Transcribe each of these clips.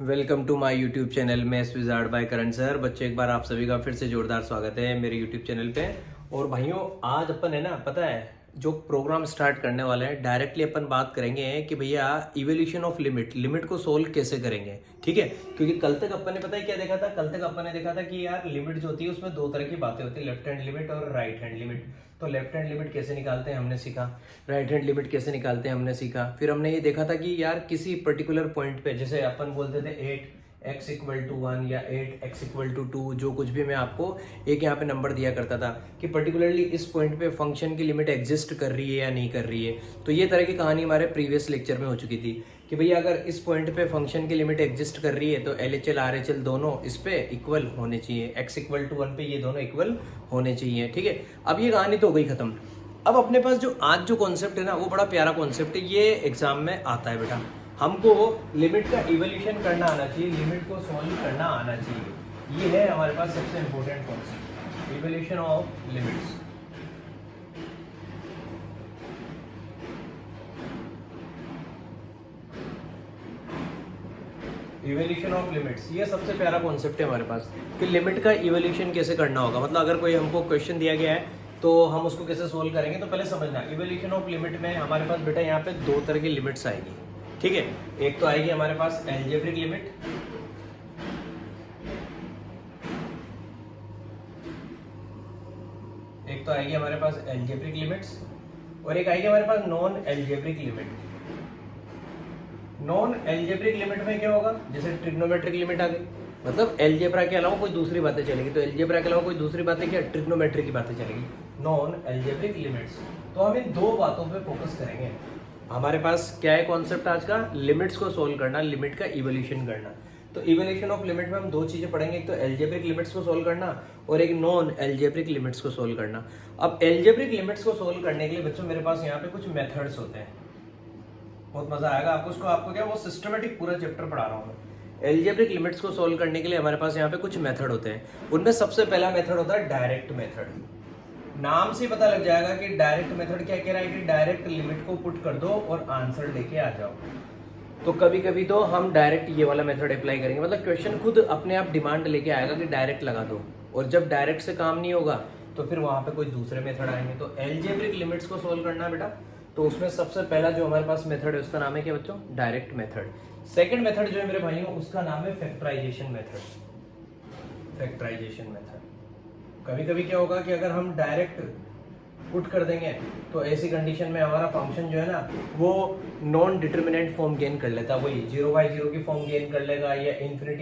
Welcome to my YouTube channel में wizard by Karan sir. बच्चों, एक बार आप सभी का फिर से जोरदार स्वागत है मेरे यूट्यूब चैनल पे। और भाइयों, आज अपन है ना, पता है जो प्रोग्राम स्टार्ट करने वाले हैं, डायरेक्टली अपन बात करेंगे कि भैया इवोल्यूशन ऑफ लिमिट को सोल्व कैसे करेंगे। ठीक है, क्योंकि कल तक अपन ने पता है क्या देखा था, कल तक अपन ने देखा था कि यार लिमिट जो होती है उसमें दो तरह की बातें होती है, लेफ्ट हैंड लिमिट और राइट हैंड लिमिट। तो लेफ्ट हैंड लिमिट कैसे निकालते हैं हमने सीखा, राइट हैंड लिमिट कैसे निकालते हैं हमने सीखा। फिर हमने ये देखा था कि यार किसी पर्टिकुलर पॉइंट पे, जैसे अपन बोलते थे 8x = 1 या 8x = 2, जो कुछ भी मैं आपको एक यहाँ पे नंबर दिया करता था कि पर्टिकुलरली इस पॉइंट पे फंक्शन की लिमिट एग्जिस्ट कर रही है या नहीं कर रही है। तो ये तरह की कहानी हमारे प्रीवियस लेक्चर में हो चुकी थी कि भैया अगर इस पॉइंट पे फंक्शन की लिमिट एग्जिस्ट कर रही है तो LHL RHL दोनों इस पे इक्वल होने चाहिए, x = 1 पे ये दोनों इक्वल होने चाहिए। ठीक है, अब ये कहानी तो हो गई खत्म। अब अपने पास जो आज जो कॉन्सेप्ट है ना, वो बड़ा प्यारा कॉन्सेप्ट है, ये एग्जाम में आता है बेटा। हमको लिमिट का इवोल्यूशन करना आना चाहिए, लिमिट को सॉल्व करना आना चाहिए। ये है हमारे पास सबसे important concept, evolution of limits. Evolution of limits, ये सबसे प्यारा कॉन्सेप्ट है हमारे पास कि लिमिट का इवोल्यूशन कैसे करना होगा। मतलब अगर कोई हमको क्वेश्चन दिया गया है तो हम उसको कैसे सोल्व करेंगे। तो पहले समझना, इवोल्यूशन ऑफ लिमिट में हमारे पास बेटा यहाँ पे दो तरह की लिमिट्स आएगी। ठीक है, एक तो आएगी हमारे पास एल्जेब्रिक लिमिट, एक तो आएगी हमारे पास एल्जेब्रिक लिमिट्स, और एक आएगी हमारे पास non algebraic limit. Non algebraic limit में क्या होगा, जैसे ट्रिग्नोमेट्रिक लिमिट आ गई, मतलब एल्जेब्रा के अलावा कोई दूसरी बातें चलेगी। तो एल्जेब्रा के अलावा कोई दूसरी बातें क्या, ट्रिग्नोमेट्री की बातें चलेगी, नॉन एल्जेब्रिक लिमिट्स। तो हम इन दो बातों पे फोकस करेंगे। हमारे पास क्या है कॉन्सेप्ट आज का, लिमिट्स को सोल्व करना, लिमिट का इवोल्यूशन करना। तो इवोल्यूशन ऑफ लिमिट में हम दो चीजें पढ़ेंगे, एक तो एल्जेब्रिक लिमिट्स को सोल्व करना और एक नॉन एल्जेब्रिक लिमिट्स को सोल्व करना। अब एल्जेब्रिक लिमिट्स को सोल्व करने के लिए बच्चों मेरे पास यहाँ पे कुछ मेथड्स होते हैं, बहुत मजा आएगा आपको। उसको आपको क्या, वो सिस्टमेटिक पूरा चैप्टर पढ़ा रहा हूँ मैं। एल्जेब्रिक लिमिट्स को सोल्व करने के लिए हमारे पास यहाँ पे कुछ मेथड होते हैं। उनमें सबसे पहला मेथड होता है डायरेक्ट मेथड। नाम से पता लग जाएगा कि डायरेक्ट मेथड क्या कह रहा है कि डायरेक्ट लिमिट को पुट कर दो और आंसर लेके आ जाओ। तो कभी कभी तो हम डायरेक्ट ये वाला मेथड अप्लाई करेंगे, मतलब क्वेश्चन खुद अपने आप डिमांड लेके आएगा कि डायरेक्ट लगा दो, और जब डायरेक्ट से काम नहीं होगा तो फिर वहां पे कोई दूसरे मेथड आएंगे। तो एल्जेब्रिक लिमिट्स को सोल्व करना बेटा, तो उसमें सबसे पहला जो हमारे पास मेथड है उसका नाम है क्या बच्चों, डायरेक्ट मेथड। सेकंड मेथड जो है मेरे भाइयों, उसका नाम है फैक्टराइजेशन मेथड। फैक्टराइजेशन मेथड, कभी कभी क्या होगा कि अगर हम डायरेक्ट पुट कर देंगे तो ऐसी कंडीशन में हमारा फंक्शन जो है ना, वो नॉन डिटर्मिनेंट फॉर्म गेन कर लेता है। वही 0/0 की फॉर्म गेन कर लेगा, या ∞/∞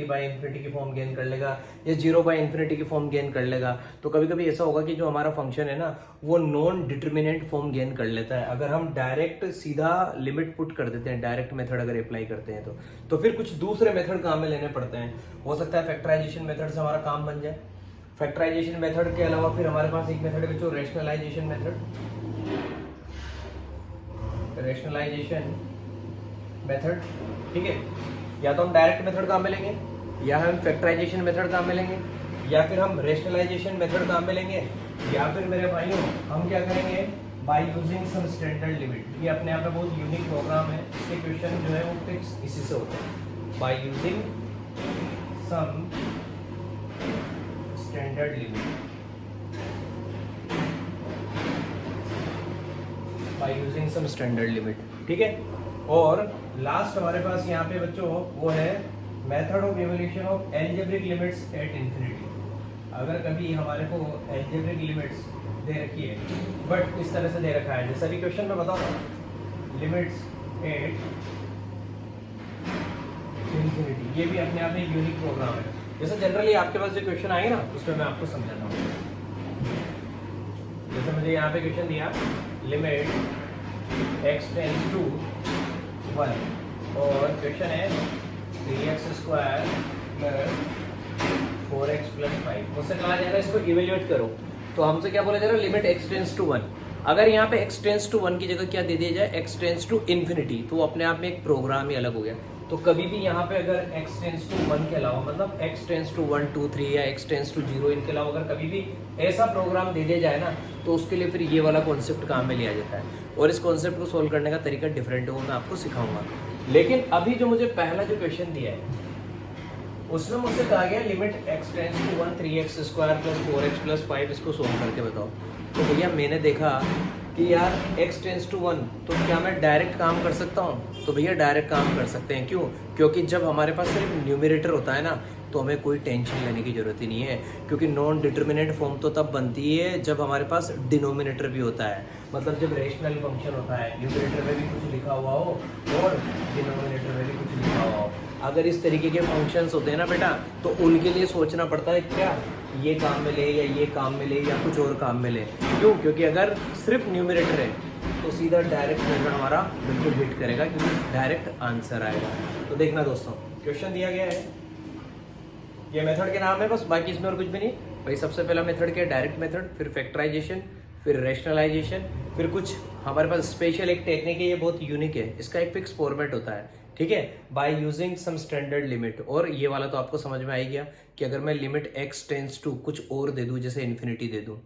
की फॉर्म गेन कर लेगा, या 0/∞ की फॉर्म गेन कर लेगा। तो कभी कभी ऐसा होगा कि जो हमारा फंक्शन है ना, वो नॉन डिटर्मिनेंट फॉर्म गेन कर लेता है अगर हम डायरेक्ट सीधा लिमिट पुट कर देते हैं, डायरेक्ट मेथड अगर अप्लाई करते हैं तो फिर कुछ दूसरे मेथड काम में लेने पड़ते हैं। हो सकता है फैक्टराइजेशन मेथड से हमारा काम बन जाए। फैक्टराइजेशन मेथड के अलावा फिर हमारे पास एक मेथड है बच्चों, रेशनलाइजेशन मेथड। रेशनलाइजेशन मेथड, ठीक है, या तो हम डायरेक्ट मेथड काम में लेंगे, या हम फैक्टराइजेशन मेथड काम में लेंगे, या फिर हम रेशनलाइजेशन मेथड काम में लेंगे, या फिर मेरे भाइयों हम क्या करेंगे, by using some standard limit. ये अपने आप में बहुत यूनिक प्रोग्राम है, इसके क्वेश्चन जो है वो फिक्स इसी से होते हैं, by using some standard limit, by using some standard limit. ठीक है, और लास्ट हमारे पास यहाँ पे बच्चों वो है method of evolution of algebraic limits at infinity. अगर कभी हमारे को एल्जेब्रिक लिमिट्स दे रखी है, बट इस तरह से दे रखा है, जैसा भी क्वेश्चन में बताऊँ, लिमिट्स एट इंफिनिटी, ये भी अपने आप में एक यूनिक प्रोग्राम है। जैसे जनरली आपके पास जो क्वेश्चन आएंगे ना, उसमें मैं आपको समझाता हूँ। जैसे मुझे यहाँ पे क्वेश्चन दिया, लिमिट x टेंड्स टू 1, और क्वेश्चन है 3x² + 4x + 5। मुझसे कहा जा रहा है इसको इवेल्युएट करो, तो हमसे क्या बोला जा रहा है, लिमिट x टेंड्स टू 1। अगर यहाँ पे x टेंड्स टू 1 की जगह क्या दे दिया जाए, x टेंड्स टू इन्फिनिटी, तो अपने आप में एक प्रोग्राम ही अलग हो गया। तो कभी भी यहाँ पे अगर x टेंड्स टू 1 के अलावा, मतलब x टेंड्स टू 1, 2, 3 या x टेंड्स टू 0, इनके अलावा अगर कभी भी ऐसा प्रोग्राम दे दिया जाए ना, तो उसके लिए फिर ये वाला कॉन्सेप्ट काम में लिया जाता है। और इस कॉन्सेप्ट को सोल्व करने का तरीका डिफरेंट है, वो मैं आपको सिखाऊंगा। लेकिन अभी जो मुझे पहला जो क्वेश्चन दिया है, उसमें मुझसे कहा गया limit x tends to 1 3x square plus 4x plus 5 इसको सोल्व करके बताओ। तो भैया मैंने देखा कि यार x टेंस टू 1 तो क्या मैं डायरेक्ट काम कर सकता हूँ? तो भैया डायरेक्ट काम कर सकते हैं। क्यों? क्योंकि जब हमारे पास सिर्फ न्यूमरेटर होता है ना तो हमें कोई टेंशन लेने की ज़रूरत ही नहीं है, क्योंकि नॉन डिटर्मिनेंट फॉर्म तो तब बनती है जब हमारे पास डिनोमिनेटर भी होता है, मतलब जब रेशनल फंक्शन होता है, न्यूमरेटर में भी कुछ लिखा हुआ हो और डिनोमिनेटर में भी कुछ लिखा हुआ हो। अगर इस तरीके के फंक्शंस होते हैं ना बेटा, तो उनके लिए सोचना पड़ता है क्या ये काम मिले या ये काम मिले या कुछ और काम मिले। क्यों? क्योंकि अगर सिर्फ न्यूमरेटर है तो सीधा डायरेक्ट मेथड हमारा बिल्कुल हिट करेगा, क्योंकि डायरेक्ट आंसर आएगा। तो देखना दोस्तों, क्वेश्चन दिया गया है, ये मेथड के नाम है बस, बाकी इसमें और कुछ भी नहीं भाई। सबसे पहला मेथड क्या है? डायरेक्ट मेथड, फिर फैक्टराइजेशन, फिर रेशनलाइजेशन, फिर कुछ हमारे पास स्पेशल एक टेक्निक है, ये बहुत यूनिक है, इसका एक फिक्स फॉर्मेट होता है, ठीक है, by using some standard limit. और ये वाला तो आपको समझ में आ ही गया कि अगर मैं लिमिट x टेंस टू कुछ और दे दूं, जैसे इन्फिनिटी दे दूं,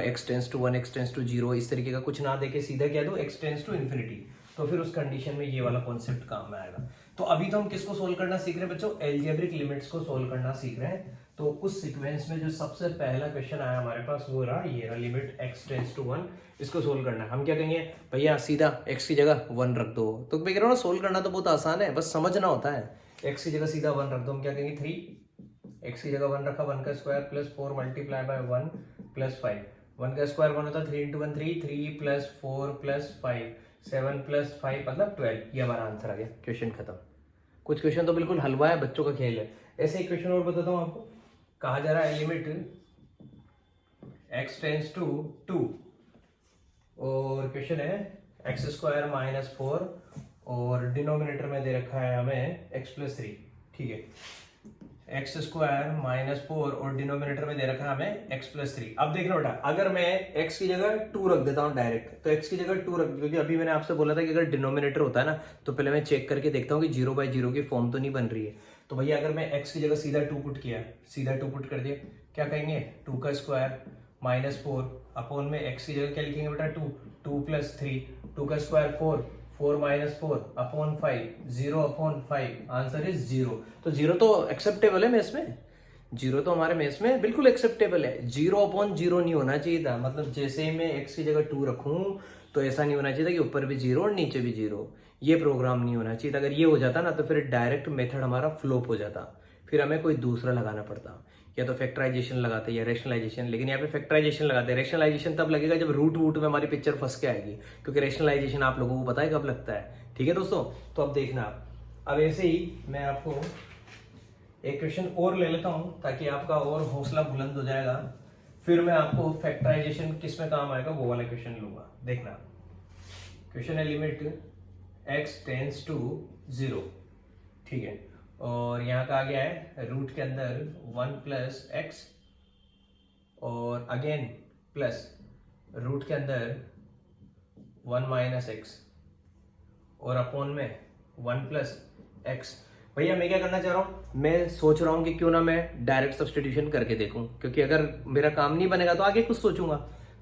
x tends to 1 x tends to 0, इस तरीके का कुछ ना देके सीधा क्या दूं x टेंस टू इन्फिनिटी, तो फिर उस कंडीशन में ये वाला कॉन्सेप्ट काम में आएगा। तो अभी तो हम किसको सोल्व करना सीख रहे हैं बच्चों? एल्जेब्रिक लिमिट्स को सोल्व करना सीख रहे हैं। तो उस सीक्वेंस में जो सबसे पहला क्वेश्चन आया हमारे पास वो रहा ये रहा, लिमिट x टेंस टू 1, इसको सोल्व करना है। हम क्या कहेंगे भैया? सीधा x की जगह 1 रख दो। तो मैं कह रहा हूँ ना, सोल्व करना तो बहुत आसान है, बस समझना होता है। x की जगह सीधा 1 रख दो, हम क्या कहेंगे 3, x की जगह 1 रखा, 1 का square plus 4 multiply by 1 plus 5, 1 का स्क्वायर 1 होता है, 3 इंटू 1 3, 3 प्लस 4 प्लस 5, 7 प्लस 5 मतलब 12। ये हमारा आंसर आ गया, क्वेश्चन खत्म। कुछ क्वेश्चन तो बिल्कुल हलवा है, बच्चों का खेल है। ऐसे ही क्वेश्चन और बताता हूँ आपको। कहा जा रहा है लिमिट x टेंस टू 2 और क्वेश्चन है एक्स स्क्वायर माइनस 4 और डिनोमिनेटर में दे रखा है हमें x प्लस 3, ठीक है, एक्स स्क्वायर माइनस 4 और डिनोमिनेटर में दे रखा है हमें x प्लस 3। अब देखना बेटा, अगर मैं x की जगह 2 रख देता हूँ डायरेक्ट, तो x की जगह 2 रख, क्योंकि अभी मैंने आपसे बोला था कि अगर डिनोमिनेटर होता है ना तो पहले मैं चेक करके देखता हूँ कि 0/0 की फॉर्म तो नहीं बन रही है। तो भैया अगर मैं x की जगह सीधा 2 पुट किया, सीधा 2 पुट कर दिया, क्या कहेंगे 2 का स्क्वायर माइनस 4 अपॉन में x की जगह क्या लिखेंगे बेटा 2, 2 प्लस 3, 2 का square 4, 4 minus 4 upon 5, 0 upon 5, answer is 0। तो 0 तो एक्सेप्टेबल है मेस में, 0 तो हमारे मेस में बिल्कुल एक्सेप्टेबल है। 0 अपॉन 0 नहीं होना चाहिए था, मतलब जैसे ही मैं x की जगह 2 रखूं तो ऐसा नहीं होना चाहिए था कि ऊपर भी 0 और नीचे भी 0, ये प्रोग्राम नहीं होना चाहिए था। अगर ये हो जाता ना तो फिर डायरेक्ट मेथड हमारा फ्लॉप हो जाता, फिर हमें कोई दूसरा लगाना पड़ता, या तो फैक्टराइजेशन लगाते या रेशनलाइजेशन। लेकिन यहाँ पे फैक्टराइजेशन लगाते हैं, रेशनलाइजेशन तब लगेगा जब रूट वूट में हमारी पिक्चर फंस के आएगी, क्योंकि रेशनलाइजेशन आप लोगों को पता है कब लगता है, ठीक है दोस्तों। तो अब देखना आप, अब ऐसे ही मैं आपको एक क्वेश्चन और ले लेता हूं ताकि आपका और हौसला बुलंद हो जाएगा, फिर मैं आपको फैक्टराइजेशन किस में काम आएगा वो वाला क्वेश्चन लूंगा। देखना, क्वेश्चन है लिमिट x टेंस टू 0, ठीक है, और यहाँ का आ गया है रूट के अंदर 1 प्लस एक्स और अगेन प्लस रूट के अंदर 1 माइनस एक्स और अपॉन में 1 प्लस एक्स। भैया मैं क्या करना चाह रहा हूँ, मैं सोच रहा हूँ कि क्यों ना मैं डायरेक्ट सब्सटीट्यूशन करके देखूं, क्योंकि अगर मेरा काम नहीं बनेगा तो आगे कुछ सोचूंगा।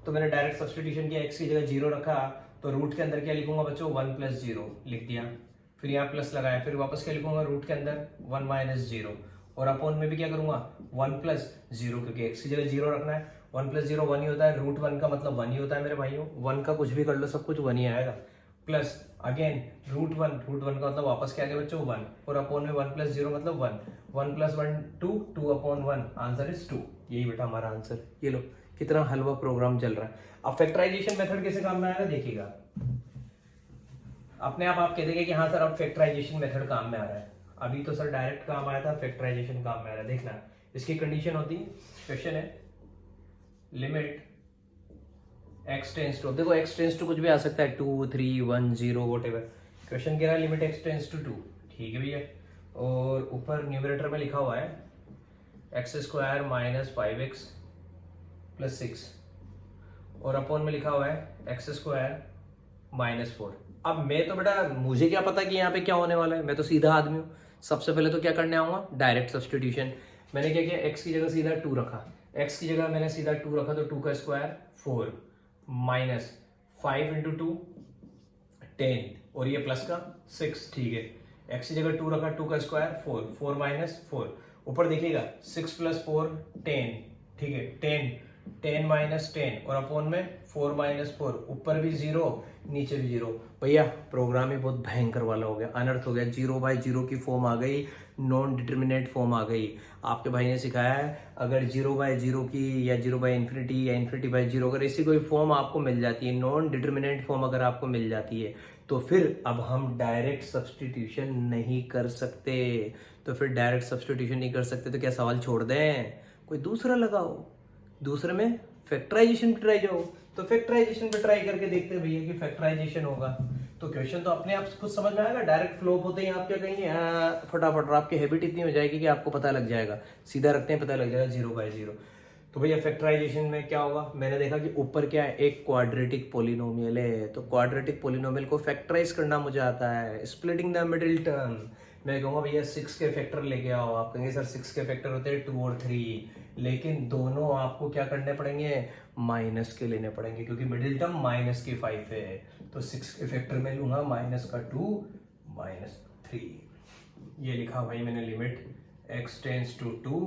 तो मैंने डायरेक्ट सब्सटीट्यूशन किया, एक्स की जगह 0 रखा, तो रूट के अंदर क्या लिखूंगा बच्चों 1 प्लस 0 लिख दिया, फिर यहाँ प्लस लगाया, फिर वापस क्या लिखूंगा रूट के अंदर 1 माइनस 0 और अपॉन में भी क्या करूंगा 1 प्लस 0, क्योंकि एक्स की जगह 0 रखना है। 1 प्लस 0 1 ही होता है, रूट 1 का मतलब 1 ही होता है मेरे भाइयों, 1 का कुछ भी कर लो सब कुछ 1 ही आएगा, प्लस अगेन रूट 1 का मतलब वापस क्या आ गया बच्चों 1 और अपॉन में 1 प्लस 0 मतलब 1 प्लस 1 2, 2 अपॉन 1 आंसर इज 2। यही बेटा हमारा आंसर। ये लो कितना हलवा प्रोग्राम चल रहा है। अब फैक्टराइजेशन मेथड कैसे काम में आएगा देखिएगा, अपने आप कह देंगे कि हाँ सर अब फैक्टराइजेशन मेथड काम में आ रहा है। अभी तो सर डायरेक्ट काम आया था, फैक्टराइजेशन काम में आ रहा है। देखना इसकी कंडीशन होती है, क्वेश्चन है लिमिट x टेंस टू, देखो x टेंस टू कुछ भी आ सकता है 2 3 1 0 व्हाटएवर। क्वेश्चन कह रहा है लिमिट x टेंस टू 2, ठीक है भैया, और ऊपर न्यूमरेटर में लिखा हुआ है x square minus 5x plus 6 और अपॉन में लिखा हुआ है एक्स स्क्वायर माइनस 4। अब मैं तो बेटा मुझे क्या पता कि यहाँ पे क्या होने वाला है, मैं तो सीधा आदमी हूँ। सबसे पहले तो क्या करने आऊंगा डायरेक्ट सब्सटीट्यूशन। मैंने क्या किया, x की जगह सीधा 2 रखा, x की जगह मैंने सीधा 2 रखा, तो 2 का स्क्वायर 4 माइनस 5 इंटू 2 10 और ये प्लस का 6, ठीक है। एक्स की जगह 2 रखा, 2 का स्क्वायर 4, 4 माइनस 4, ऊपर देखिएगा 6 प्लस 4 10, ठीक है 10, 10 माइनस 10 और अपोन में 4 माइनस 4, ऊपर भी 0 नीचे भी 0। भैया प्रोग्राम ही बहुत भयंकर वाला हो गया, अनर्थ हो गया, 0/0 की फॉर्म आ गई, नॉन डिटर्मिनेट फॉर्म आ गई। आपके भाई ने सिखाया है अगर 0/0 की या 0/∞ या ∞/0 अगर ऐसी कोई फॉर्म आपको मिल जाती है, नॉन डिटर्मिनेट फॉर्म अगर आपको मिल जाती है, तो फिर अब हम डायरेक्ट सब्सटीट्यूशन नहीं कर सकते। तो फिर डायरेक्ट सब्सटीट्यूशन नहीं कर सकते तो क्या सवाल छोड़ दें, कोई दूसरा लगाओ, दूसरे में फैक्टराइजेशन पे ट्राई जाओ। तो फैक्टराइजेशन पे ट्राई करके देखते हैं भैया कि फैक्टराइजेशन होगा तो क्वेश्चन तो अपने आप खुद समझ में आएगा। डायरेक्ट फ्लोप होते ही आप क्या कहेंगे फटाफट, और आपकी हैबिट इतनी हो जाएगी कि आपको पता लग जाएगा, सीधा रखते हैं पता लग जाएगा 0/0। तो भैया फैक्टराइजेशन में क्या होगा, मैंने देखा कि ऊपर क्या है, एक क्वाड्रेटिक पोलिनोमियल है, तो क्वाड्रेटिक पोलिनोमियल को फैक्टराइज करना मुझे आता है, स्प्लिटिंग द मिडिल टर्म। मैं कहूँगा भैया 6 के फैक्टर लेके आओ, आप कहेंगे सर 6 के फैक्टर होते हैं 2 और 3, लेकिन दोनों आपको क्या करने पड़ेंगे, माइनस के लेने पड़ेंगे, क्योंकि मिडिल टर्म माइनस की 5 है। तो 6 के फैक्टर में लूंगा -2 -3। ये लिखा भाई मैंने limit x tends to 2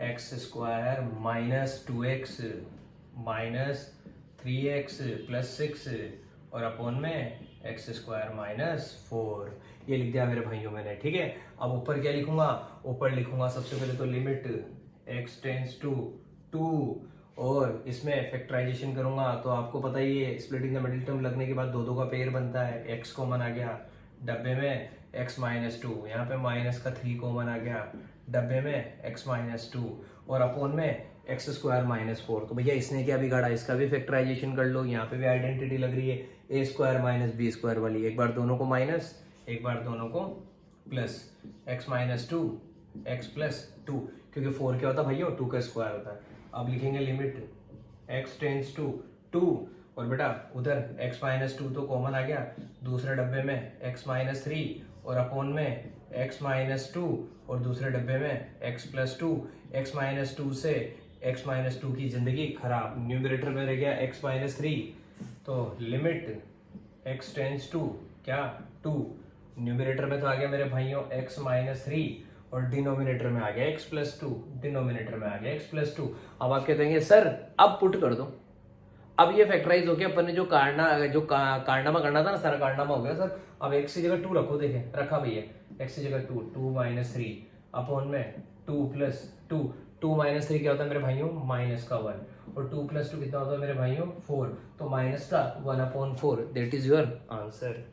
x square -2x -3x plus 6 और अपोन में x स्क्वायर -4। ये लिख दिया मेरे भाइयों मैंने, ठीक है। अब ऊपर क्या लिखूंगा, ऊपर लिखूंगा सबसे पहले तो लिमिट x टेंस टू 2 और इसमें फैक्टराइजेशन करूंगा तो आपको पता ही है स्प्लिटिंग द मिडिल टर्म लगने के बाद 2 का पेयर बनता है, x कॉमन आ गया डब्बे में x -2, यहाँ पे माइनस का 3 कॉमन आ गया डब्बे में x -2 और अपोन में x स्क्वायर -4। तो भैया इसने क्या बिगाड़ा, इसका भी फैक्टराइजेशन कर लो, यहाँ पे भी आइडेंटिटी लग रही है a स्क्वायर -b स्क्वायर वाली, एक बार दोनों को माइनस एक बार दोनों को प्लस, x -2 x प्लस 2, क्योंकि 4 क्या होता है भैया 2 का स्क्वायर होता है। अब लिखेंगे लिमिट x टेंस टू 2 और बेटा उधर x -2 तो कॉमन आ गया, दूसरे डब्बे में x -3 और अपोन में x -2 और दूसरे डब्बे में x + 2, x -2 से x -2 की जिंदगी खराब, न्यूमरेटर में रह गया x -3, तो लिमिट x टेंस टू क्या 2, न्यूमरेटर में तो आ गया मेरे भाइयों x -3 और डिनोमिनेटर में आ गया x + 2, डिनोमिनेटर में आ गया x + 2। अब आप क्या कहेंगे सर अब पुट कर दो, अब ये फैक्टराइज हो गया, अपन ने जो कारनामा करना था ना सारा कारनामा हो गया सर। अब x की जगह 2 रखो, देखें रखा भैया x की जगह 2, 2 -3 अपॉन में 2 + 2, 2 -3 क्या होता है मेरे भाइयों -1 और 2 + 2 कितना होता है मेरे भाइयों 4, तो -1/4 दैट इज योर आंसर।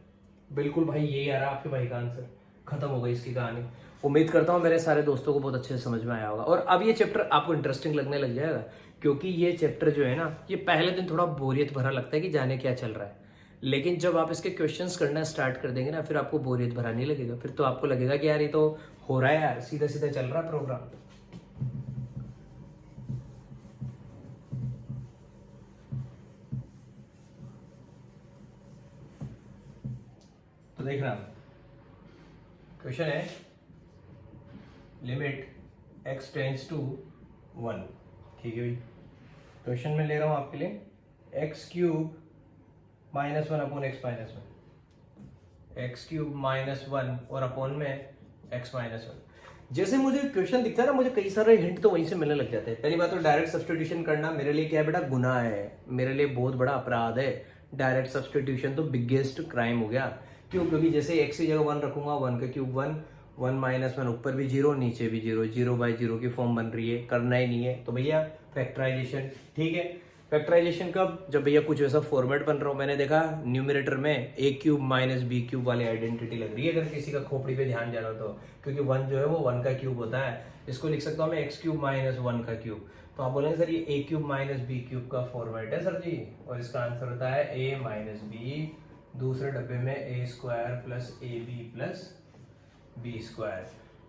बिल्कुल भाई यही आ रहा है आपके भाई का आंसर, खत्म हो गई इसकी कहानी। उम्मीद करता हूँ मेरे सारे दोस्तों को बहुत अच्छे से समझ में आया होगा और अब ये चैप्टर आपको इंटरेस्टिंग लगने लग जाएगा, क्योंकि ये चैप्टर जो है ना ये पहले दिन थोड़ा बोरियत भरा लगता है कि जाने क्या चल रहा है, लेकिन जब आप इसके क्वेश्चंस करना स्टार्ट कर देंगे ना फिर आपको बोरियत भरा नहीं लगेगा, फिर तो आपको लगेगा कि यार ये तो हो रहा है यार, सीधा सीधा चल रहा है प्रोग्राम। तो देखना क्वेश्चन है लिमिट x टेंस टू 1, ठीक है भाई। क्वेश्चन में ले रहा हूं आपके लिए x³ -1 अपॉन x -1, x³ -1 और अपॉन में x -1। जैसे मुझे क्वेश्चन दिखता है ना मुझे कई सारे हिंट तो वहीं से मिलने लग जाते हैं। पहली बात तो डायरेक्ट सब्स्टिट्यूशन करना मेरे लिए क्या है बेटा, गुनाह है, मेरे लिए बहुत बड़ा अपराध है। डायरेक्ट सब्स्टिट्यूशन तो बिगेस्ट क्राइम हो गया, क्यों, क्योंकि जैसे x की जगह 1 रखूंगा 1 का क्यूब 1, 1 -1 ऊपर भी 0 नीचे भी 0, 0/0 की फॉर्म बन रही है, करना ही नहीं है। तो भैया फैक्टराइजेशन, ठीक है। फैक्टराइजेशन कब, जब भैया कुछ ऐसा फॉर्मेट बन रहा हो, मैंने देखा न्यूमरेटर में a³ - b³ वाली आइडेंटिटी लग रही है अगर किसी का खोपड़ी पे ध्यान जा रहा हो तो, क्योंकि 1 जो है वो 1 का क्यूब होता है। इसको लिख सकता हूँ मैं x³ - 1 का क्यूब। तो आप बोलेंगे सर ये a³ - b³ का फॉर्मेट है सर जी, और इसका आंसर होता है a - b, दूसरे डब्बे में a² + ab + b²।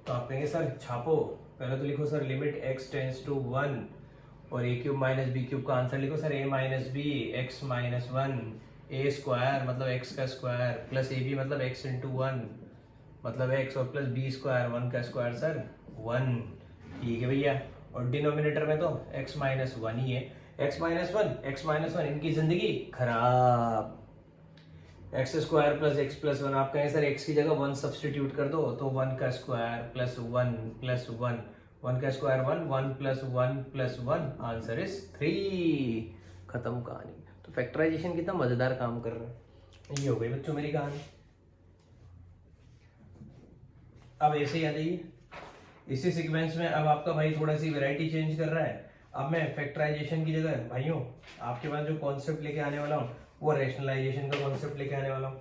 तो आप कहेंगे सर छापो, पहले तो लिखो sir limit x tends to 1 और a³ - b³ का आंसर लिखो sir a - b, x -1, a² मतलब x का स्क्वायर प्लस ab मतलब x × 1 मतलब x और प्लस b² 1 का स्क्वायर सर 1, ठीक है भैया। और डिनोमिनेटर में तो x -1 ही है, x -1 इनकी जिंदगी खराब। X square plus x plus one. आप कहें सर एक्स की जगह वन सब्सटीट्यूट कर दो, तो वन का square plus one plus one, one का square one, one plus one, answer is 3। खत्म कहानी। तो फैक्टराइजेशन कितना मजेदार काम कर रहा है। ये हो गई बच्चों मेरी कहानी। अब ऐसे ही आ जाइए इसी सीक्वेंस में। अब आपका भाई थोड़ा सी वैरायटी चेंज कर रहा है। अब मैं फैक्टराइजेशन की जगह भाइयों आपके पास जो कॉन्सेप्ट लेके आने वाला हूँ वो रैशनलाइजेशन का कॉन्सेप्ट लेके आने वाला हूँ।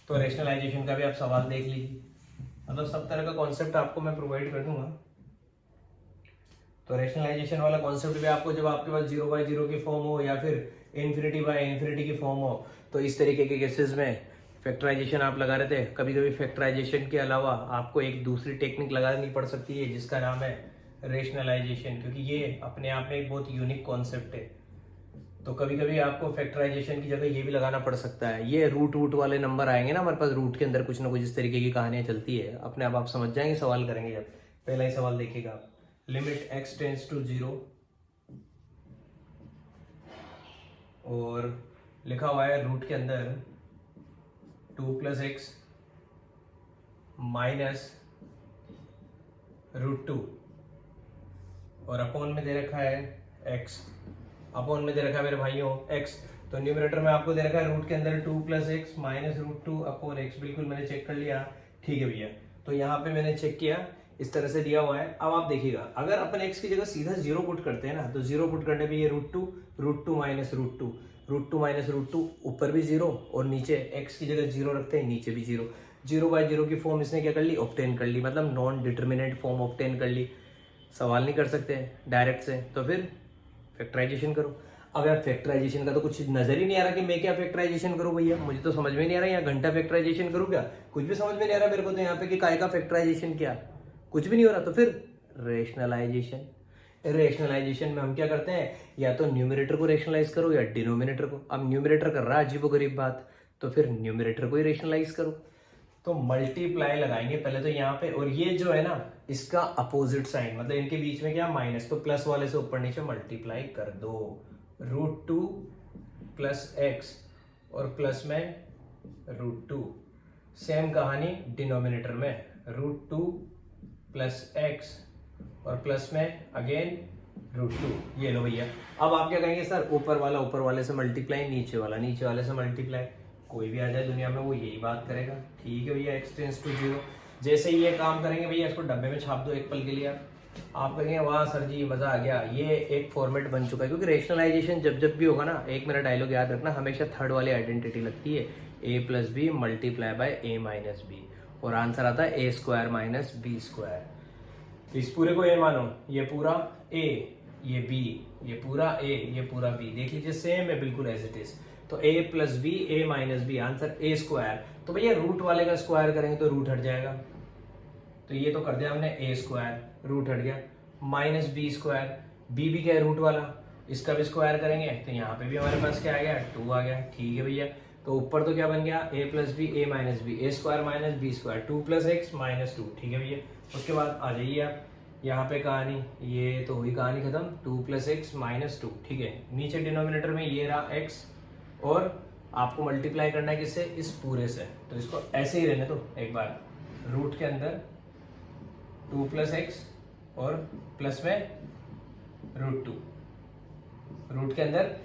तो रैशनलाइजेशन का भी आप सवाल देख लीजिए, मतलब सब तरह का कॉन्सेप्ट आपको मैं प्रोवाइड कर दूंगा। तो रैशनलाइजेशन वाला कॉन्सेप्ट भी आपको जब आपके पास 0/0 की फॉर्म हो या फिर ∞/∞ की फॉर्म हो, तो इस तरीके के केसेस में फैक्टराइजेशन आप लगा रहे थे। कभी कभी फैक्टराइजेशन के अलावा आपको एक दूसरी टेक्निक लगानी पड़ सकती है जिसका नाम है रेशनलाइजेशन, क्योंकि ये अपने आप में एक बहुत यूनिक कॉन्सेप्ट है। तो कभी कभी आपको फैक्टराइजेशन की जगह ये भी लगाना पड़ सकता है। ये रूट वाले नंबर आएंगे ना हमारे पास, रूट के अंदर कुछ ना कुछ इस तरीके की कहानियां चलती है, अपने आप समझ जाएंगे सवाल करेंगे जब। पहला ही सवाल देखिएगा आप, लिमिट x टेंड्स टू 0 और लिखा हुआ है रूट के अंदर 2 + x माइनस √2 और अपॉन में दे रखा है x, अपॉन में दे रखा है मेरे भाइयों x। तो न्यूमरेटर में आपको दे रखा है रूट के अंदर 2 + x माइनस √2 अपॉन x। बिल्कुल मैंने चेक कर लिया, ठीक है भैया। तो यहाँ पे मैंने चेक किया, इस तरह से दिया हुआ है। अब आप देखिएगा, अगर अपन x की जगह सीधा 0 पुट करते हैं ना, तो 0 पुट करने पे ये √2 माइनस √2 माइनस √2, ऊपर भी 0 और नीचे x की जगह 0 रखते हैं, नीचे भी 0। 0/0 की फॉर्म इसने क्या कर ली, ऑब्टेन कर ली, मतलब नॉन डिटर्मिनेंट फॉर्म ऑब्टेन कर ली। सवाल नहीं कर सकते डायरेक्ट से, तो फिर फैक्टराइजेशन करो। अब यार फैक्टराइजेशन का तो कुछ नजर ही नहीं आ रहा कि मैं क्या फैक्टराइजेशन करूं भैया, मुझे तो समझ में नहीं आ रहा। यहाँ घंटा फैक्टराइजेशन करूं क्या, कुछ भी समझ में नहीं आ रहा मेरे को तो यहाँ पे कि काय का फैक्टराइजेशन क्या, कुछ भी नहीं हो रहा। तो फिर रेशनलाइजेशन, रेशनलाइजेशन में हम क्या करते हैं, या तो न्यूमरेटर को रेशनलाइज करो या डिनोमिनेटर को। अब न्यूमरेटर कर रहा है अजीबोगरीब बात, तो फिर न्यूमरेटर को ही रेशनलाइज करो। तो मल्टीप्लाई लगाएंगे पहले तो यहाँ पे, और ये जो है ना इसका अपोजिट साइन, मतलब इनके बीच में क्या माइनस, तो प्लस वाले से ऊपर नीचे मल्टीप्लाई कर दो। √2 + x और प्लस में √2। सेम कहानी डिनोमिनेटर में, √2 + x और प्लस में अगेन √2। ये लो भैया। अब आप क्या कहेंगे सर, ऊपर वाले से मल्टीप्लाई, नीचे वाले से मल्टीप्लाई। कोई भी आ जाए दुनिया में वो यही बात करेगा, ठीक है भैया। x टेंड्स टू 0 जैसे ही ये काम करेंगे भैया, इसको डब्बे में छाप दो एक पल के लिए। आप कहेंगे वाह सर जी मजा आ गया, ये एक फॉर्मेट बन चुका है। क्योंकि रेशनलाइजेशन जब भी होगा ना, एक मेरा डायलॉग याद रखना, हमेशा थर्ड वाली आइडेंटिटी लगती है, a + b × a - b, और आंसर आता है a² - b²। इस पूरे को a मानो, ये पूरा a, ये b, ये पूरा a, ये पूरा b, देख लीजिए सेम है बिल्कुल एज इट इज। तो a + b a - b, answer a²। तो भैया रूट वाले का स्क्वायर करेंगे तो रूट हट जाएगा, तो ये तो कर दिया हमने a², रूट हट गया, माइनस b², b भी क्या है रूट वाला, इसका भी स्क्वायर करेंगे तो यहाँ पे भी हमारे पास क्या आ गया, 2 आ गया, ठीक है भैया। तो ऊपर तो क्या बन गया, a + b a - b, a² - b², 2 + x - 2, ठीक है भैया। उसके बाद आ जाइए आप यहाँ पे कहानी, ये तो हुई कहानी खत्म, 2 + x - 2, ठीक है। नीचे डिनोमिनेटर में ये रहा x, और आपको मल्टीप्लाई करना है किससे, इस पूरे से। तो इसको ऐसे ही रहने दो एक बार, रूट के अंदर 2 + x और प्लस में √2, रूट के अंदर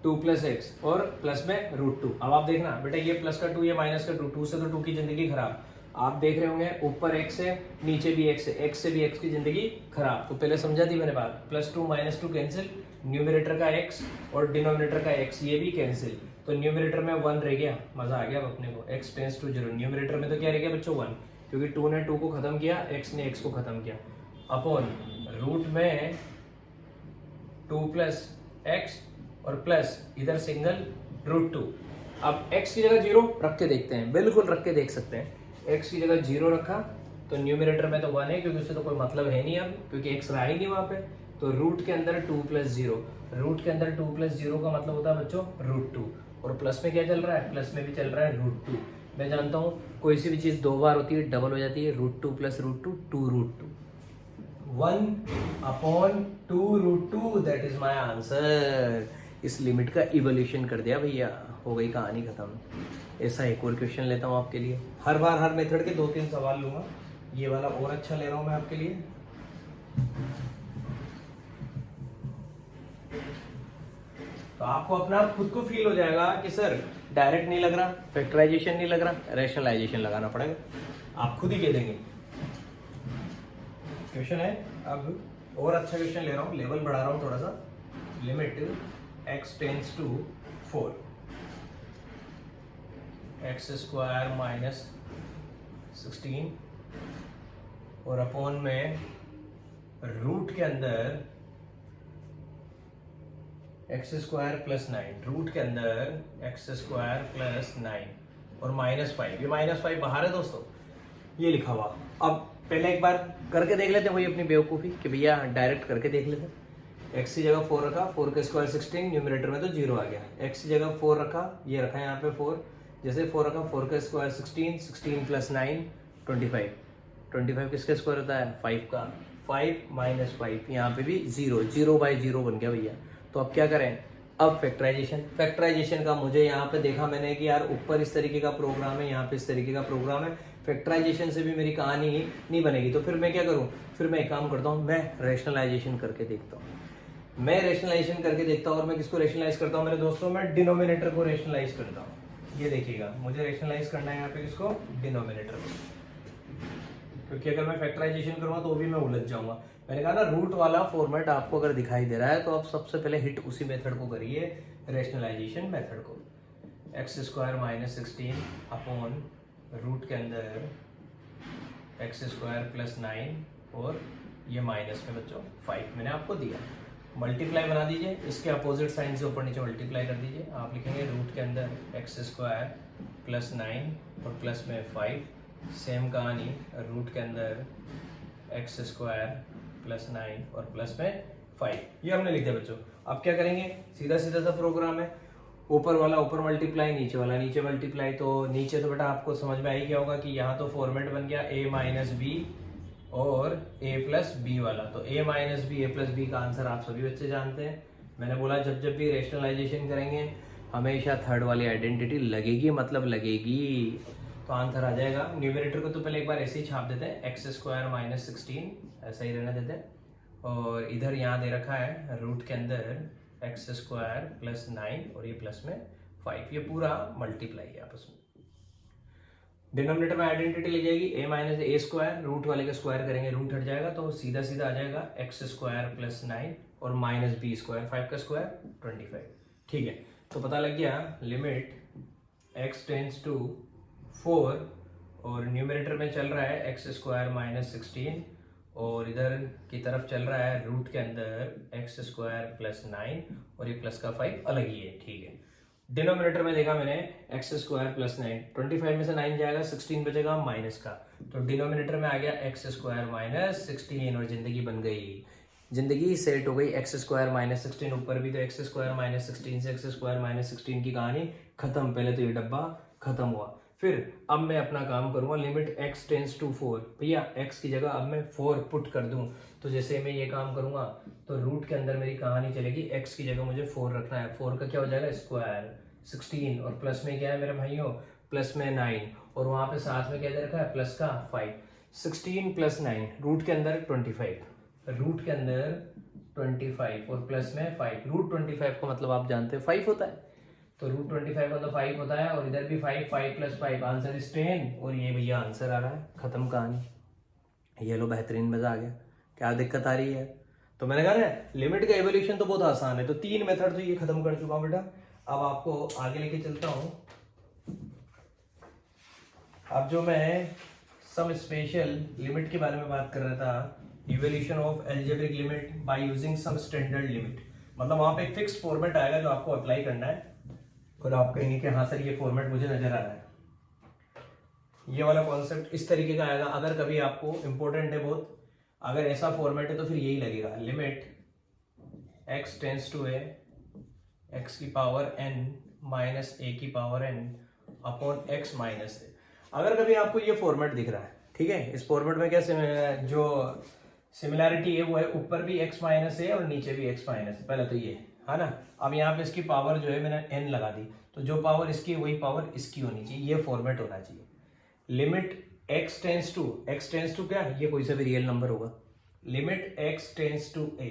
2 + x और प्लस में √2। अब आप देखना बेटा, ये प्लस का 2, ये माइनस का 2 से तो 2 की जिंदगी खराब। आप देख रहे होंगे ऊपर x है, नीचे भी x है, x से भी x की जिंदगी खराब। तो पहले समझा दी मैंने बात, +2 - 2 कैंसिल, न्यूमरेटर का x और डिनोमिनेटर का x ये भी कैंसिल। तो न्यूमरेटर में 1 रह गया, मजा आ गया अपने को, x टेंड्स टू 0। न्यूमरेटर में तो क्या रह गया बच्चों, 1, क्योंकि 2 ने 2 को खत्म किया, x ने x को खत्म किया, अपॉन रूट में 2 + x और प्लस इधर सिंगल √2। अब x की जगह 0 रख के देखते हैं, बिल्कुल रख के देख सकते हैं। x की जगह 0 रखा तो न्यूमरेटर में तो 1 है, क्योंकि उससे तो कोई मतलब है नहीं अब, क्योंकि x रहा ही नहीं वहां पे। तो रूट के अंदर 2 + 0, रूट के अंदर 2 + 0 का मतलब होता है बच्चों √2, और प्लस में क्या चल रहा है, प्लस में भी चल रहा है √2। मैं जानता हूँ कोई सी भी चीज 2 बार होती है डबल हो जाती है, √2 + √2 2√2, 1/2√2, दैट इज माय आंसर। इस लिमिट का इवोल्यूशन कर दिया भैया, हो गई कहानी खत्म। ऐसा एक और क्वेश्चन लेता हूँ आपके लिए। हर बार हर मेथड के 2-3 सवाल लूँगा, ये वाला और अच्छा ले रहा हूँ मैं आपके लिए। तो आपको अपना खुद को फील हो जाएगा कि सर डायरेक्ट नहीं लग रहा, फैक्टराइजेशन नहीं लग रहा, रैशनलाइजेशन लगाना पड़ेगा, आप खुद ही कह देंगे। क्वेश्चन है, अब और अच्छा क्वेश्चन ले रहा हूँ, लेवल बढ़ा रहा हूँ थोड़ा सा। Limit x tends to 4 x square minus 16 और अपॉन में रूट के अंदर एक्स स्क्वायर प्लस 9, रूट के अंदर एक्स स्क्वायर प्लस 9 और -5। ये -5 बाहर है दोस्तों, ये लिखा हुआ। अब पहले एक बार करके देख लेते हैं वही अपनी बेवकूफ़ी कि भैया डायरेक्ट करके देख लेते हैं। एक्स की जगह 4 रखा, 4 का स्क्वायर 16, न्यूमरेटर में तो 0 आ गया। एक्स की जगह 4 रखा, ये रखा यहाँ पे 4, जैसे 4 रखा, 4 का स्क्वायर 16, 16 प्लस 9 25, 25 किसका स्क्वायर होता है 5 का, 5 माइनस 5, यहाँ पे भी 0, 0/0 बन गया भैया। तो अब क्या करें, अब फैक्टराइजेशन का मुझे यहाँ पे देखा मैंने कि यार ऊपर इस तरीके का प्रोग्राम है, यहाँ पे इस तरीके का प्रोग्राम है, फैक्टराइजेशन से भी मेरी कहानी नहीं बनेगी। तो फिर मैं क्या करूँ, फिर मैं एक काम करता हूँ, मैं रेशनलाइजेशन करके देखता हूँ। और मैं किसको रेशनलाइज करता हूँ मेरे दोस्तों, मैं डिनोमिनेटर को रेशनलाइज करता हूँ। ये देखिएगा, मुझे रेशनलाइज करना है यहाँ पे किसको, डिनोमिनेटर को, क्योंकि अगर मैं फैक्टराइजेशन करूँगा तो भी मैं उलझ जाऊंगा। मैंने कहा ना रूट वाला फॉर्मेट आपको अगर दिखाई दे रहा है तो आप सबसे पहले हिट उसी मेथड को करिए, रेशनलाइजेशन मेथड को। X square minus 16 upon root के अंदर एक्स स्क्वायर प्लस 9 और ये माइनस में बच्चों 5 मैंने आपको दिया। मल्टीप्लाई बना दीजिए, इसके अपोजिट साइन से ऊपर नीचे मल्टीप्लाई कर दीजिए। आप लिखेंगे रूट के अंदर एक्स स्क्वायर प्लस 9 और प्लस में 5, सेम कहानी रूट के अंदर एक्स स्क्वायर प्लस 9 और प्लस में 5, ये हमने लिख दिया बच्चों। अब क्या करेंगे, सीधा सीधा सा प्रोग्राम है, ऊपर वाला ऊपर मल्टीप्लाई, नीचे वाला नीचे मल्टीप्लाई। तो नीचे तो बेटा आपको समझ में आई क्या होगा कि यहाँ तो फॉर्मेट बन गया a माइनस बी और a प्लस बी वाला। तो a minus b a plus b का आंसर आप सभी बच्चे जानते हैं। मैंने बोला जब जब भी रेशनलाइजेशन करेंगे हमेशा थर्ड वाली आइडेंटिटी लगेगी, मतलब लगेगी, तो आंसर आ जाएगा। न्यूमरेटर को तो पहले एक बार ऐसे ही छाप देते हैं, एक्स स्क्वायर माइनस 16 ऐसा ही रहने देते हैं, और इधर यहाँ दे रखा है रूट के अंदर एक्स स्क्वायर प्लस 9 और ये प्लस में 5, ये पूरा मल्टीप्लाई है आपस में। डिनोमिनेटर में आइडेंटिटी ले जाएगी a minus a square, root वाले का स्क्वायर करेंगे रूट हट जाएगा, तो सीधा सीधा आ जाएगा एक्स स्क्वायर प्लस 9 और माइनस बी स्क्वायर, 5 का स्क्वायर 25। ठीक है, तो पता लग गया लिमिट x टेंस टू 4 और न्यूमरेटर में चल रहा है एक्स स्क्वायर माइनस 16 और इधर की तरफ चल रहा है रूट के अंदर एक्स स्क्वायर प्लस 9 और ये प्लस का 5 अलग ही है। ठीक है, डिनोमिनेटर में देखा मैंने एक्स स्क्वायर प्लस 9, 25 में से 9 जाएगा, 16 बचेगा माइनस का, तो डिनोमिनेटर में आ गया एक्स स्क्वायर माइनस 16 और जिंदगी बन गई, जिंदगी सेट हो गई। एक्स स्क्वायर माइनस 16, ऊपर भी तो एक्स स्क्वायर माइनस 16 से एक्स स्क्वायर माइनस 16 की कहानी खत्म। पहले तो ये डब्बा खत्म हुआ, फिर अब मैं अपना काम करूंगा, लिमिट x टेंस टू 4, भैया x की जगह अब मैं 4 पुट कर दूं, तो जैसे मैं ये काम करूंगा तो रूट के अंदर मेरी कहानी चलेगी, x की जगह मुझे 4 रखना है, 4 का क्या हो जाएगा स्क्वायर 16 और प्लस में क्या है मेरे भाइयों, प्लस में 9 और वहां पे साथ में क्या दे रखा है प्लस का 5, 16 प्लस 9 रूट के अंदर 25, रूट के अंदर 25 और प्लस में 5, रूट 25 का मतलब आप जानते हैं 5 होता है, तो रूट 25 मतलब 5 होता है और इधर भी 5, 5 प्लस 5 आंसर इज 10 और ये भैया आंसर आ रहा है, खत्म कहानी। ये लो बेहतरीन मजा आ गया, क्या दिक्कत आ रही है। तो मैंने कहा ना लिमिट का एवोल्यूशन तो बहुत आसान है, तो 3 मेथड तो ये खत्म कर चुका हूं बेटा। अब आपको आगे लेके चलता हूं, अब जो मैं सम स्पेशल लिमिट के बारे में बात कर रहा था, evolution of algebraic limit by using some standard limit, मतलब वहां पे एक फिक्स फॉर्मेट आएगा जो आपको अप्लाई करना है और आप कहेंगे कि हाँ सर ये फॉर्मेट मुझे नजर आ रहा है, ये वाला कॉन्सेप्ट इस तरीके का आएगा। अगर कभी आपको इंपॉर्टेंट है बहुत, अगर ऐसा फॉर्मेट है तो फिर यही लगेगा, limit x tends to a x की पावर n माइनस ए की power n upon x minus a. अगर कभी आपको ये फॉर्मेट दिख रहा है, ठीक है, इस फॉर्मेट में क्या जो सिमिलैरिटी है वो है ऊपर भी x माइनस है और नीचे भी x माइनस है। पहले तो ये है ना। अब यहाँ पे इसकी पावर जो है मैंने n लगा दी, तो जो पावर इसकी वही पावर इसकी होनी चाहिए, ये फॉर्मेट होना चाहिए। लिमिट x टेंस टू क्या, ये कोई सा भी रियल नंबर होगा, limit x tends to a,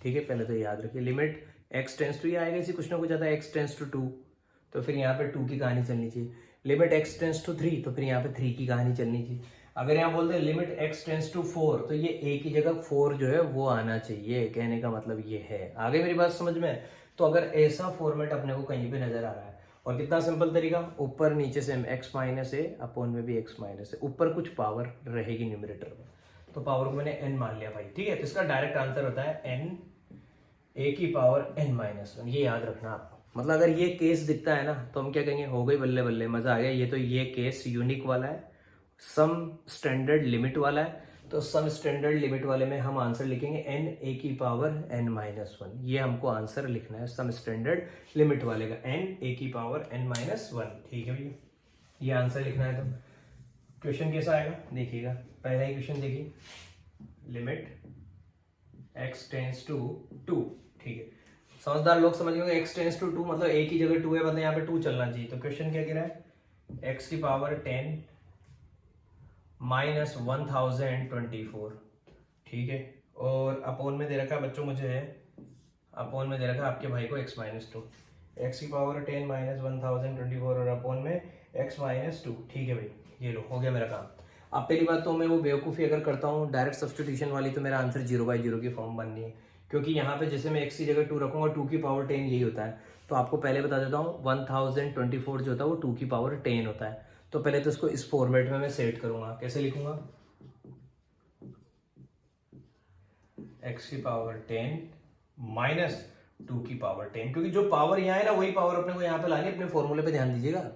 ठीक है। पहले तो याद रखिए लिमिट x टेंस टू, ये आएगा इसी कुछ ना कुछ आता है x टेंस टू 2, तो फिर यहाँ पे 2 की कहानी चलनी चाहिए। लिमिट x टेंस टू 3, तो फिर यहाँ पे 3 की कहानी चलनी चाहिए। अगर यहाँ बोलते हैं लिमिट x टेंस टू 4, तो ये a की जगह 4 जो है वो आना चाहिए। कहने का मतलब ये है। आगे मेरी बात समझ में? तो अगर ऐसा फॉर्मेट अपने को कहीं पे नजर आ रहा है, और कितना सिंपल तरीका, ऊपर नीचे से x माइनस ए अपॉन में भी x माइनस ए, ऊपर कुछ पावर रहेगी न्यूमरेटर में, तो पावर को मैंने n मान लिया भाई, ठीक है। तो इसका डायरेक्ट आंसर होता है n a की पावर n माइनस 1। ये याद रखना आपको। मतलब अगर ये केस दिखता है ना, तो हम क्या कहेंगे, हो गई बल्ले बल्ले, मजा आ गया। ये तो ये केस यूनिक वाला है, सम स्टैंडर्ड लिमिट वाला है। तो सम स्टैंडर्ड लिमिट वाले में हम आंसर लिखेंगे n a की पावर n माइनस 1। ये हमको आंसर लिखना है सम स्टैंडर्ड लिमिट वाले का, n a की पावर n माइनस 1, ठीक है भैया। ये आंसर लिखना है। तो क्वेश्चन कैसा आएगा देखिएगा। पहला ही क्वेश्चन देखिए, लिमिट x टेंस टू 2, ठीक है। समझदार लोग समझ गए, x टेंस टू 2 मतलब a की जगह 2 है, मतलब यहाँ पे 2 चलना चाहिए। तो क्वेश्चन क्या कह रहा है, x की पावर 10 माइनस 1024, ठीक है। और अपोन में दे रखा है बच्चों, मुझे है अपोन में दे रखा है आपके भाई को x माइनस 2, एक्स की पावर 10 माइनस 1024 और अपोन में x माइनस 2, ठीक है भाई। ये लो, हो गया मेरा काम। अब पहली बात तो मैं वो बेवकूफ़ी अगर करता हूँ डायरेक्ट सब्स्टिट्यूशन वाली, तो मेरा आंसर 0/0 की फॉर्म बननी है, क्योंकि यहाँ पे जैसे मैं x की जगह 2 रखूंगा, 2 की पावर 10 यही होता है। तो आपको पहले बता देता हूँ, 1024 जो होता है वो 2 की पावर 10 होता है। तो पहले तो इसको इस फॉर्मेट में मैं सेट करूंगा। कैसे लिखूंगा, x की पावर 10 माइनस 2 की पावर 10, क्योंकि जो पावर यहाँ है ना, वही पावर अपने को यहाँ पे लानी, अपने फॉर्मूले पे ध्यान दीजिएगा।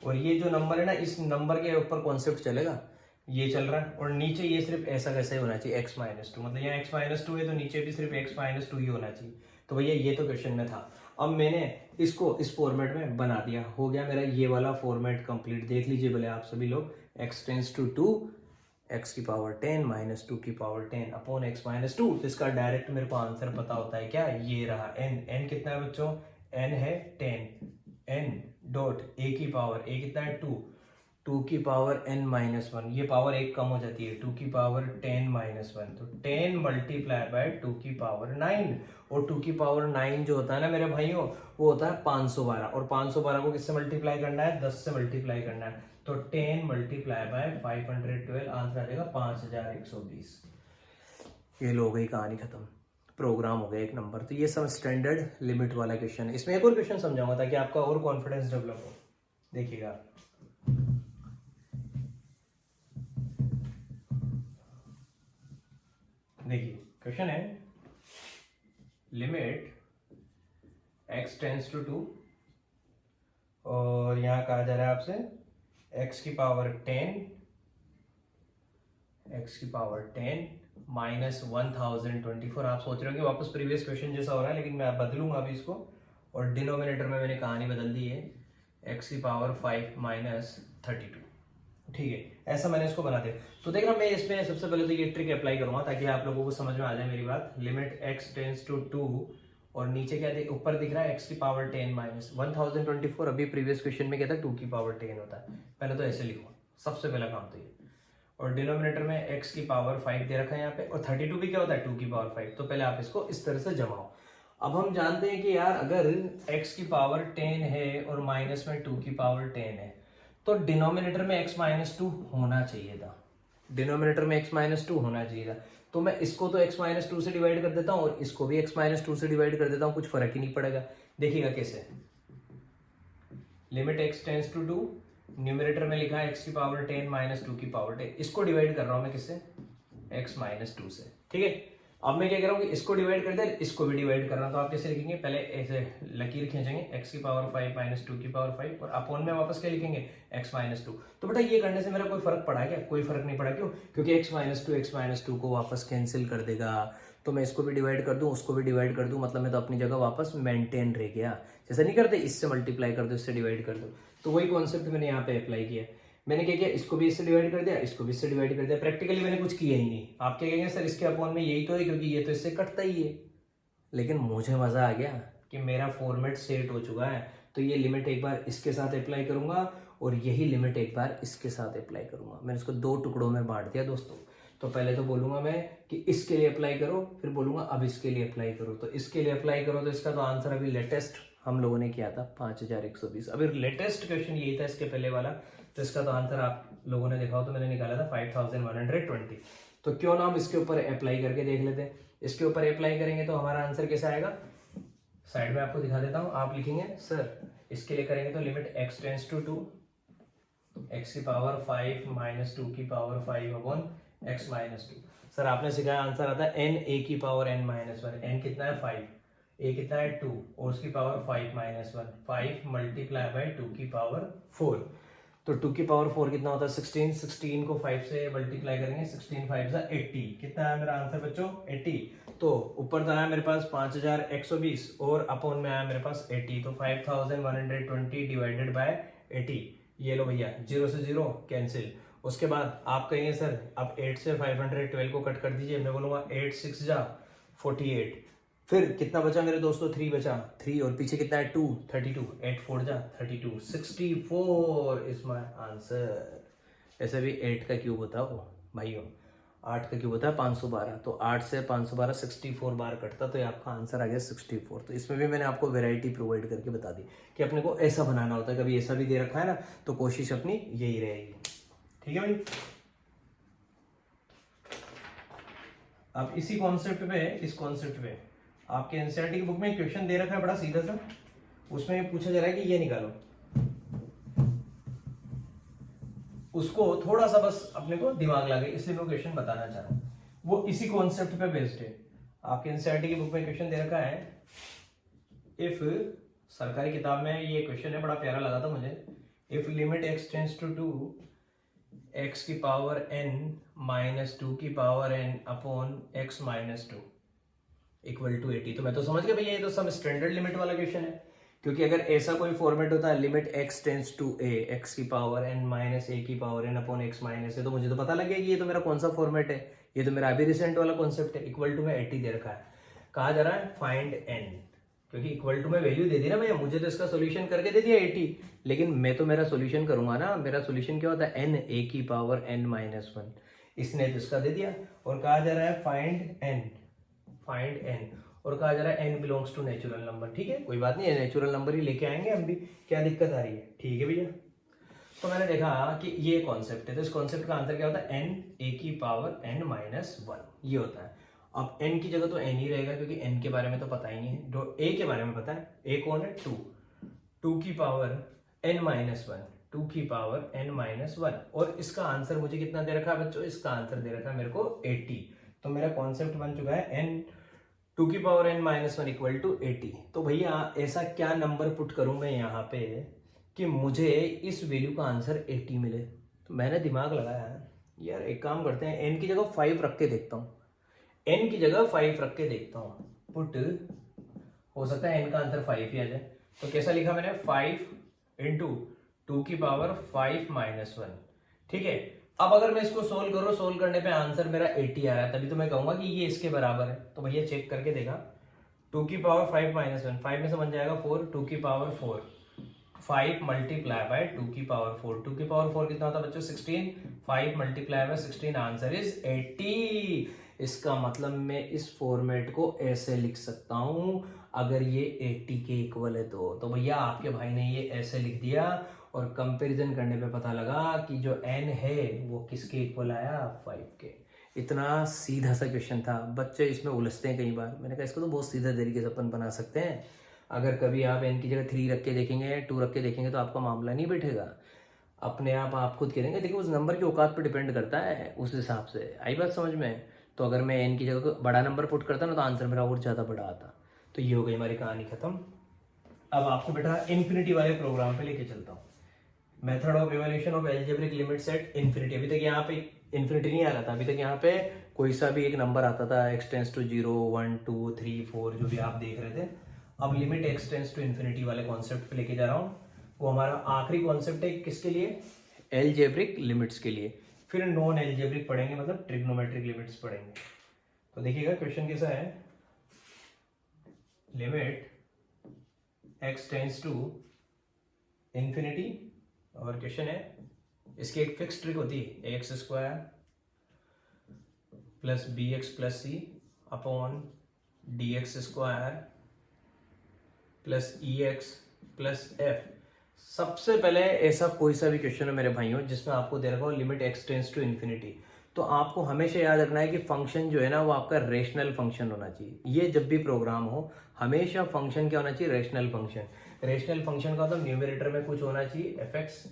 और ये जो नंबर है ना, इस नंबर के ऊपर कॉन्सेप्ट चलेगा, ये चल रहा है। और नीचे ये सिर्फ ऐसा कैसे होना चाहिए, x माइनस 2, मतलब यहाँ x माइनस 2 है, तो नीचे भी सिर्फ x माइनस 2 ही होना चाहिए। तो भैया ये तो क्वेश्चन में था। अब मैंने इसको इस फॉर्मेट में बना दिया, हो गया मेरा ये वाला फॉर्मेट कंप्लीट। देख लीजिए भले आप सभी लोग, x टेंस टू 2, x की पावर 10 माइनस 2 की पावर 10 अपॉन x माइनस 2। तो इसका डायरेक्ट मेरे को आंसर पता होता है क्या, ये रहा n कितना है बच्चों, n है 10, n डॉट a की पावर, a कितना है 2 की पावर n माइनस 1, ये पावर एक कम हो जाती है, 2 की पावर 10 माइनस 1, तो 10 मल्टीप्लाई बाय 2 की पावर 9। और 2 की पावर 9 जो होता है ना मेरे भाइयों, वो होता है 512, और 512 को किससे मल्टीप्लाई करना है, 10 से मल्टीप्लाई करना है। तो 10 मल्टीप्लाई बाय 512, आंसर आ जाएगा 5120। ये लो, हो गई कहानी खत्म, प्रोग्राम हो गया एक नंबर। तो ये सब स्टैंडर्ड लिमिट वाला क्वेश्चन है। इसमें एक और क्वेश्चन समझाऊंगा ताकि आपका और कॉन्फिडेंस डेवलप हो। देखिएगा, देखिए क्वेश्चन है, लिमिट x टेंस टू 2, और यहां कहा जा रहा है आपसे x की पावर 10 माइनस 1024। आप सोच रहे हो कि वापस प्रीवियस क्वेश्चन जैसा हो रहा है, लेकिन मैं बदलूंगा अभी इसको, और डिनोमिनेटर में मैंने कहानी बदल दी है, x की पावर 5 माइनस 32, ठीक है। ऐसा मैंने इसको बना दिया। तो देखना, मैं इसमें सबसे पहले तो ये ट्रिक अप्लाई करूंगा ताकि आप लोगों को समझ में आ जाए मेरी बात। लिमिट x टेंस टू 2, और नीचे क्या ऊपर दिख रहा है x की पावर 10 माइनस 1024। अभी प्रीवियस क्वेश्चन में क्या था, 2 की पावर 10 होता है। पहले तो ऐसे लिखो, सबसे पहला काम तो ये। और डिनोमिनेटर में x की पावर 5 दे रखा है यहाँ पे, और 32 भी क्या होता है, 2 की पावर 5। तो पहले आप इसको इस तरह से जमाओ। अब हम जानते हैं कि यार अगर x की पावर 10 है और माइनस में 2 की पावर 10 है, तो डिनोमिनेटर में x माइनस 2 होना चाहिए था, डिनोमिनेटर में x माइनस 2 होना चाहिए था। तो मैं इसको तो x माइनस 2 से डिवाइड कर देता हूँ, और इसको भी x माइनस 2 से डिवाइड कर देता हूँ, कुछ फर्क ही नहीं पड़ेगा। देखिएगा कैसे, limit x tends to 2, numerator में लिखा है x की पावर 10 माइनस 2 की पावर 10, इसको डिवाइड कर रहा हूँ मैं किससे, x माइनस 2 से, ठीक है। अब मैं क्या कर रहा हूँ कि इसको डिवाइड कर दे, इसको भी डिवाइड कर रहा हूँ। तो आप कैसे लिखेंगे, पहले ऐसे लकीर खींचेंगे, x की पावर 5 माइनस 2 की पावर 5, और अपॉन में वापस क्या लिखेंगे, x माइनस 2। तो बेटा ये करने से मेरा कोई फर्क पड़ा क्या, कोई फर्क नहीं पड़ा। क्यों, क्योंकि x माइनस 2 को वापस कैंसिल कर देगा। तो मैं इसको भी डिवाइड कर दूं, उसको भी डिवाइड कर दूं, मतलब मैं तो अपनी जगह वापस मेंटेन रह गया। जैसा नहीं करते, इससे मल्टीप्लाई कर दो, इससे डिवाइड कर दो। तो वही कॉन्सेप्ट मैंने यहाँ पे अप्लाई किया। मैंने क्या किया, इसको भी इससे डिवाइड कर दिया, इसको भी इससे डिवाइड कर दिया। प्रैक्टिकली मैंने कुछ किया ही नहीं। आप क्या कहेंगे, सर इसके अपॉन में यही तो है, क्योंकि ये तो इससे कटता ही है। लेकिन मुझे मज़ा आ गया कि मेरा फॉर्मेट सेट हो चुका है। तो ये लिमिट एक बार इसके साथ अप्लाई करूँगा और यही लिमिट एक बार इसके साथ अप्लाई करूँगा। मैंने इसको दो टुकड़ों में बांट दिया दोस्तों। तो पहले तो बोलूँगा मैं कि इसके लिए अप्लाई करो, फिर बोलूँगा अब इसके लिए अप्लाई करो। तो इसके लिए अप्लाई करो तो इसका तो आंसर अभी लेटेस्ट हम लोगों ने किया था 5120। अभी लेटेस्ट क्वेश्चन यही था इसके पहले वाला, तो इसका तो आंसर आप लोगों ने देखा हो तो मैंने निकाला था 5120। तो क्यों ना हम इसके ऊपर अप्लाई करके देख लेते हैं। इसके ऊपर अप्लाई करेंगे तो हमारा आंसर कैसे आएगा, साइड में आपको दिखा देता हूँ। आप लिखेंगे सर इसके लिए करेंगे तो limit x tends to 2 x की पावर 5 माइनस 2 की power 5 upon x minus 2। Sir आपने सिखाया आंसर आता है n a की पावर n माइनस 1। n कितना है 5, a कितना है 2 और उसकी पावर 5 माइनस 1, 5 मल्टीप्लाई बाई 2 की पावर 4। तो 2 की पावर 4 कितना होता है 16। 16 को 5 से मल्टीप्लाई करेंगे, 16 5 से 80। कितना है मेरा आंसर बच्चों 80। तो ऊपर तो आया मेरे पास 5120 और अपॉन में आया मेरे पास 80। तो 5120 डिवाइडेड बाय 80। ये लो भैया, 0 से 0 कैंसिल। उसके बाद आप कहेंगे सर अब 8 से 512 को कट कर दीजिए। मैं बोलूँगा 8 6 जा 48। फिर कितना बचा मेरे दोस्तों 3 बचा, 3 और पीछे कितना है 2 32। 8 4 जा 32, 64 इज माय आंसर। ऐसे भी 8 का क्यूब होता है वो भाइयों, 8 का क्यूब होता है 512। तो 8 से 512 64 बार कटता, तो ये आपका आंसर आ गया 64। तो इसमें भी मैंने आपको वैरायटी प्रोवाइड करके बता दी कि अपने को ऐसा बनाना होता है। कभी ऐसा भी दे रखा है ना तो कोशिश अपनी यही रहेगी। ठीक है भाई। अब इसी कॉन्सेप्ट पे, इस कॉन्सेप्ट पे आपके एनसीईआरटी की बुक में क्वेश्चन दे रखा है बड़ा सीधा सा। उसमें पूछा जा रहा है कि ये निकालो, उसको थोड़ा सा बस अपने को दिमाग लगे, इसलिए मैं क्वेश्चन बताना चाह रहा हूँ। वो इसी कॉन्सेप्ट पे बेस्ड है। आपके एनसीईआरटी की बुक में क्वेश्चन दे रखा है, इफ सरकारी किताब में ये क्वेश्चन है, बड़ा प्यारा लगा था मुझे। If limit x tends to 2 x की पावर n माइनस 2 की power n upon x minus 2 equal to 80। तो मैं तो समझ गया भैया ये तो सब स्टैंडर्ड लिमिट वाला क्वेश्चन है। क्योंकि अगर ऐसा कोई फॉर्मेट होता है limit x tends to a x की पावर n माइनस a की power n upon x minus a, तो मुझे तो पता लग गया कि ये तो मेरा कौन सा फॉर्मेट है। ये तो मेरा अभी रिसेंट वाला कॉन्सेप्ट है। इक्वल टू में 80 दे रखा है, कहा जा रहा है फाइंड n, क्योंकि इक्वल टू में वैल्यू दे दी ना भैया, मुझे तो इसका सोल्यूशन करके दे दिया 80। लेकिन मैं तो मेरा सोल्यूशन करूंगा ना। मेरा सोल्यूशन क्या होता है n a की पावर n माइनस 1, इसने तो इसका दे दिया। और कहा जा रहा है फाइंड n, और कहा जा रहा है n belongs to natural number. ठीक है, कोई बात नहीं है, नेचुरल नंबर ही लेके आएंगे हम भी, क्या दिक्कत आ रही है। ठीक है भैया। तो मैंने देखा कि ये कॉन्सेप्ट है, तो इस कॉन्सेप्ट का आंसर क्या होता है n a की पावर n माइनस 1, ये होता है। अब n की जगह तो n ही रहेगा, क्योंकि n के बारे में तो पता ही नहीं है। जो a के बारे में पता है, a कौन है 2 की पावर n माइनस 1, 2 की पावर n माइनस 1। और इसका आंसर मुझे कितना दे रखा है बच्चों, इसका आंसर दे रखा है मेरे को 80। तो मेरा कॉन्सेप्ट बन चुका है n 2 की power n minus 1 equal to 80। तो भैया ऐसा क्या नंबर पुट करूं मैं यहाँ पे कि मुझे इस वैल्यू का आंसर 80 मिले। तो मैंने दिमाग लगाया, यार एक काम करते हैं, n की जगह 5 रख के देखता हूँ। n की जगह 5 रख के देखता हूँ, पुट हो सकता है n का आंसर 5 ही आ जाए। तो कैसा लिखा मैंने, 5 इंटू 2 की पावर 5 माइनस 1। ठीक है। अब अगर मैं इसको सोल्व करूँ, सोल्व करने पे आंसर मेरा 80 आया, तभी तो मैं कहूंगा कि ये इसके बराबर है। तो भैया चेक करके देखा, 2 की पावर 5 माइनस 1, 5 में से बन जाएगा 4, 2 की पावर 4, 5 मल्टीप्लाई बाय 2 की पावर 4। 2 की पावर 4 कितना होता है बच्चों 16, 5 मल्टीप्लाई बाय 16, आंसर इज 80। इसका मतलब मैं इस फॉर्मेट को ऐसे लिख सकता हूं अगर ये 80 के इक्वल है तो भैया आपके भाई ने ये ऐसे लिख दिया, और कंपैरिजन करने पे पता लगा कि जो n है वो किसके इक्वल आया, 5 के। इतना सीधा सा क्वेश्चन था। बच्चे इसमें उलझते हैं कई बार, मैंने कहा इसको तो बहुत सीधा तरीके से अपन बना सकते हैं। अगर कभी आप n की जगह 3 रख के देखेंगे, 2 रख के देखेंगे, तो आपका मामला नहीं बैठेगा। अपने आप खुद करेंगे। देखिए उस नंबर की औकात पर डिपेंड करता है, उस हिसाब से। आई बात समझ में। तो अगर मैं n की जगह बड़ा नंबर पुट करता ना तो आंसर मेरा और ज़्यादा बड़ा आता। तो ये हो गई हमारी कहानी खत्म। अब आपको बेटा इन्फिनिटी वाले प्रोग्राम पे लेके चलता हूँ। Method of evaluation of algebraic limit set infinity. अभी तक यहाँ पे इन्फिनिटी नहीं आ रहा था, अभी तक यहाँ पे कोई सा भी एक नंबर आता था, x टेंस टू 0, 1, 2, 3, 4 जो भी आप देख रहे थे। अब limit x tends to infinity वाले कॉन्सेप्ट पे लेके जा रहा हूँ। वो हमारा आखिरी कॉन्सेप्ट है, किसके लिए, एल्जेब्रिक लिमिट्स के लिए। फिर नॉन एल्जेब्रिक पढ़ेंगे, मतलब ट्रिग्नोमेट्रिक लिमिट्स पढ़ेंगे। तो देखिएगा क्वेश्चन कैसा है, limit x tends to infinity, और क्वेश्चन है इसकी एक फिक्स ट्रिक होती है x square plus b x plus c upon d x square plus e x plus f. सबसे पहले ऐसा कोई सा भी क्वेश्चन है मेरे भाइयों जिसमें आपको दे रखा हो limit x tends to infinity, तो आपको हमेशा याद रखना है कि फंक्शन जो है ना वो आपका रेशनल फंक्शन होना चाहिए। ये जब भी प्रोग्राम हो हमेशा फंक्शन क्या होना चाहिए, रेशनल फंक्शन। रेशनल फंक्शन का मतलब न्यूमरेटर में कुछ होना चाहिए एफ एक्स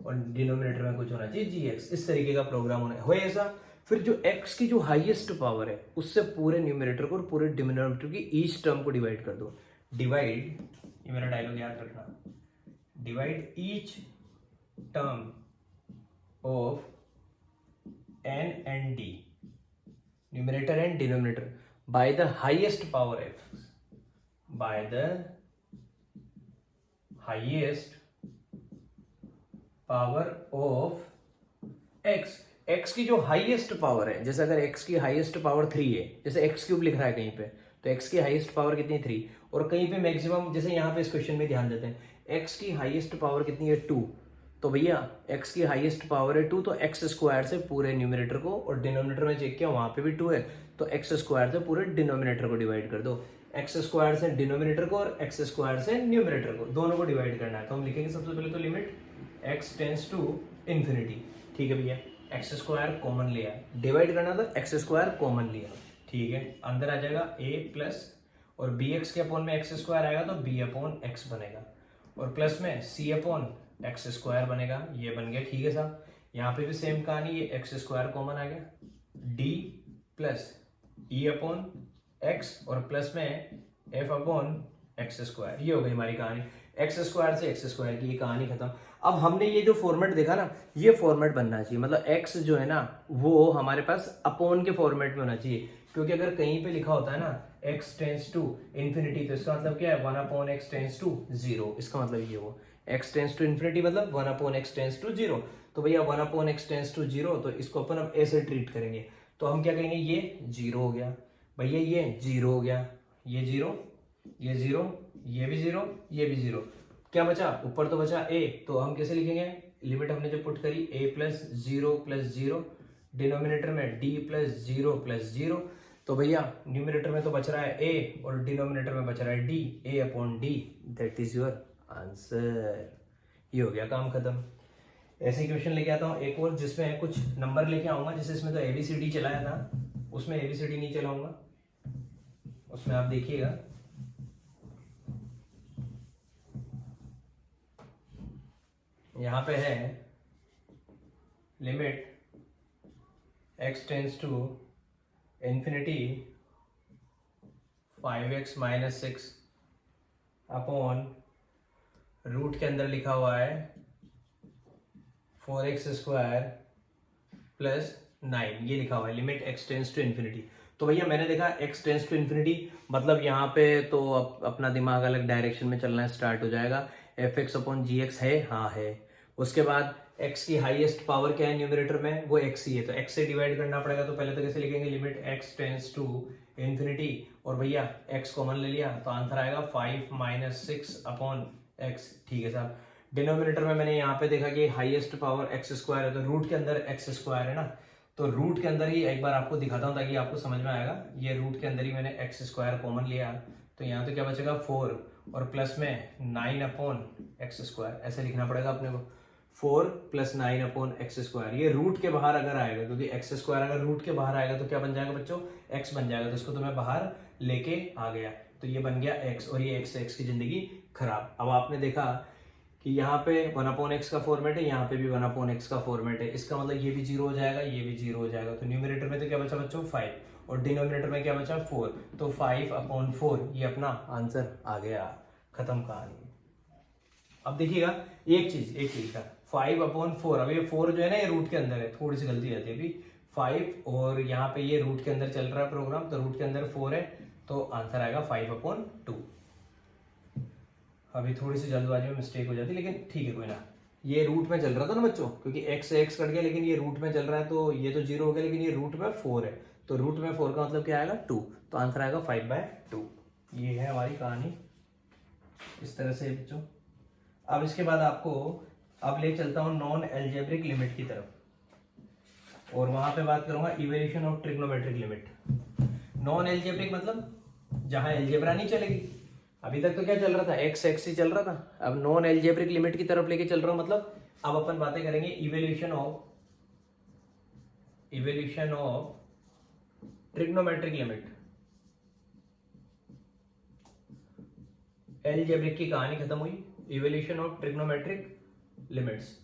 और डिनोमिनेटर में कुछ होना चाहिए जी एक्स, इस तरीके का प्रोग्राम होना है ऐसा। फिर जो x की जो हाईएस्ट पावर है उससे पूरे न्यूमरेटर को और पूरे डिनोमिनेटर की ईच टर्म को डिवाइड कर दो। डिवाइड, ये मेरा डायलॉग याद रखना, divide each term of n and d, numerator and denominator, by the highest power f, by the highest power of x। x की जो हाईएस्ट पावर है, जैसे अगर x की हाईएस्ट पावर 3 है, जैसे x क्यूब लिख रहा है कहीं पे, तो x की हाईएस्ट पावर कितनी 3, और कहीं पे मैक्सिमम, जैसे यहाँ पे इस क्वेश्चन में ध्यान देते हैं x की हाईएस्ट पावर कितनी है 2, तो भैया x की हाईएस्ट पावर है 2, तो x स्क्वायर से पूरे न्यूमरेटर को, और डिनोमिनेटर में चेक किया वहां पे भी 2 है, तो x स्क्वायर से पूरे डिनोमिनेटर को डिवाइड कर दो। x स्क्वायर से डिनोमिनेटर को और x स्क्वायर से न्यूमरेटर को, दोनों को डिवाइड करना है। तो हम लिखेंगे सबसे पहले तो limit x tends to infinity, ठीक है भैया, एक्स स्क्वायर कॉमन लिया, डिवाइड करना तो एक्स स्क्वायर कॉमन लिया, ठीक है, अंदर आ जाएगा a प्लस, और बी एक्स के अपॉन में एक्स स्क्वायर आएगा तो b अपॉन एक्स बनेगा, और प्लस में c अपॉन एक्स स्क्वायर बनेगा, ये बन गया, ठीक है साहब। यहाँ पे भी सेम कहानी, ये एक्स स्क्वायर कॉमन आ गया, d plus e upon x, और प्लस में f अपॉन एक्स स्क्वायर, ये हो गई हमारी कहानी। एक्स स्क्वायर से एक्स स्क्वायर की ये कहानी खत्म। अब हमने ये जो फॉर्मेट देखा ना, ये फॉर्मेट बनना चाहिए, मतलब x जो है ना वो हमारे पास अपॉन के फॉर्मेट में होना चाहिए, क्योंकि अगर कहीं पे लिखा होता है ना x टेंस टू इंफिनिटी, तो इसका मतलब क्या है 1 अपॉन एक्स टेंस टू 0, इसका मतलब ये वो x टेंस टू इंफिनिटी मतलब 1 अपॉन एक्स टेंस टू 0, तो भैया 1 अपॉन एक्स टेंस टू 0, तो इसको अपन अब ऐसे ट्रीट करेंगे, तो हम क्या कहेंगे, ये 0 हो गया भैया, ये 0 हो गया, ये 0, ये 0, ये भी 0, ये भी 0, क्या बचा, ऊपर तो बचा a, तो हम कैसे लिखेंगे, लिमिट हमने जो पुट करी a प्लस 0, डिनोमिनेटर में d प्लस 0, तो भैया न्यूमिनेटर में तो बच रहा है a और डिनोमिनेटर में बच रहा है d, a upon d, that is your answer. ये हो गया काम खत्म। ऐसे क्वेश्चन लेके आता हूँ एक और, जिसमें कुछ नंबर लेके आऊंगा, जैसे इसमें तो ABCD चलाया था, उसमें ABCD नहीं चलाऊंगा, उसमें आप देखिएगा, यहां पे है limit x tends to infinity 5x minus 6 upon root के अंदर लिखा हुआ है 4x स्क्वायर प्लस 9, ये लिखा हुआ है limit x tends to infinity. तो भैया मैंने देखा x टेंस टू इंफिनिटी, मतलब यहाँ पे तो अपना दिमाग अलग डायरेक्शन में चलना स्टार्ट हो जाएगा। fx अपॉन जी एक्स है, हाँ है, उसके बाद x की हाईएस्ट पावर क्या है न्यूमरेटर में, वो x ही है, तो x से डिवाइड करना पड़ेगा, तो पहले तो कैसे लिखेंगे, limit x tends to infinity, और भैया x कॉमन ले लिया, तो आंसर आएगा 5 माइनस 6 अपॉन x, ठीक है साहब। डिनोमिनेटर में मैंने यहाँ पे देखा कि हाईएस्ट पावर एक्स स्क्वायर है, तो रूट के अंदर एक्स स्क्वायर है ना, तो रूट के अंदर ही एक बार आपको दिखाता हूँ ताकि आपको समझ में आएगा। ये रूट के अंदर ही मैंने एक्स स्क्वायर कॉमन लिया, तो यहाँ तो क्या बचेगा 4, और प्लस में 9 अपॉन एक्स स्क्वायर, ऐसे लिखना पड़ेगा अपने को, 4 प्लस 9 अपॉन एक्स स्क्वायर। ये रूट के बाहर अगर आएगा, क्योंकि एक्स स्क्वायर अगर रूट के बाहर आएगा तो क्या बन जाएगा बच्चों, एक्स बन जाएगा, तो इसको तो मैं बाहर लेके आ गया, तो ये बन गया एक्स, और ये एक्स की जिंदगी खराब। अब आपने देखा कि यहाँ पे 1 अपॉन एक्स का फॉर्मेट है, यहाँ पे भी 1 अपॉन एक्स का फॉर्मेट है, इसका मतलब ये भी 0 हो जाएगा, ये भी 0 हो जाएगा, तो न्यूमरेटर में तो क्या बचा बच्चों 5, और डिनोमिनेटर में क्या बचा 4, तो 5 अपॉन 4 ये अपना आंसर आ गया, खत्म कहानी। अब देखिएगा एक चीज का 5 अपॉन 4, अब ये 4 जो है ना ये रूट के अंदर है, थोड़ी सी गलती रहती है अभी, 5 और यहाँ पे ये रूट के अंदर चल रहा है प्रोग्राम, तो रूट के अंदर 4 है, तो आंसर आएगा 5 अपॉन 2। अभी थोड़ी सी जल्दबाजी में मिस्टेक हो जाती है, लेकिन ठीक है कोई ना, ये रूट में चल रहा था ना बच्चों, क्योंकि x से x कट गया, लेकिन ये रूट में चल रहा है, तो ये तो 0 हो गया, लेकिन ये रूट में 4 है, तो रूट में 4 का मतलब क्या आएगा 2, तो आंसर आएगा 5/2। ये है हमारी कहानी इस तरह से बच्चों। अब इसके बाद आपको अब ले चलता हूँ नॉन एल्जेब्रिक लिमिट की तरफ, और वहां पे बात करूंगा evaluation of trigonometric limit. Non algebraic मतलब जहां एल्जेब्रा नहीं चलेगी। अभी तक तो क्या चल रहा था, एक्स एक्स ही चल रहा था। अब नॉन एल्जेब्रिक लिमिट की तरफ लेके चल रहा हूं, मतलब अब अपन बातें करेंगे evaluation of trigonometric limit. Algebraic की कहानी खत्म हुई, इवैल्यूएशन ऑफ ट्रिग्नोमेट्रिक लिमिट्स।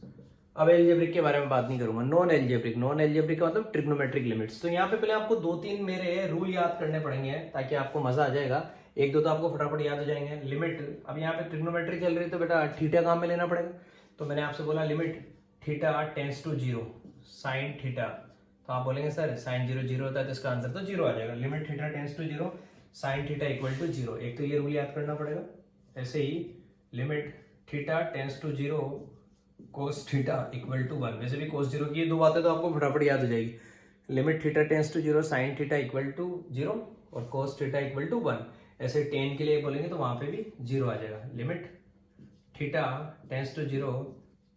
अब एल्जेब्रिक के बारे में बात नहीं करूंगा। नॉन एल्जेब्रिक का मतलब ट्रिग्नोमेट्रिक लिमिट्स। तो यहाँ पे पहले आपको 2-3 मेरे रूल याद करने पड़ेंगे ताकि आपको मजा आ जाएगा। 1-2 तो आपको फटाफट याद हो जाएंगे। लिमिट, अब यहाँ पे ट्रिग्नोमेट्री चल रही है तो बेटा थीटा काम में लेना पड़ेगा। तो मैंने आपसे बोला limit theta tends to 0 sine theta, तो आप बोलेंगे सर साइन 0 0 होता है तो इसका आंसर तो 0 आ जाएगा। Limit theta tends to 0 sine theta equal to 0, एक तो ये रूल याद करना पड़ेगा। ऐसे ही limit theta tends to 0 cos theta equal to 1, वैसे भी कोस 0 की ये दो बातें तो आपको फटाफट याद हो जाएगी। Limit theta tends to 0 sine theta equal to 0 और कोस थीटा इक्वल टू 1। ऐसे टेन के लिए बोलेंगे तो वहां पे भी 0 आ जाएगा। Limit theta tends to 0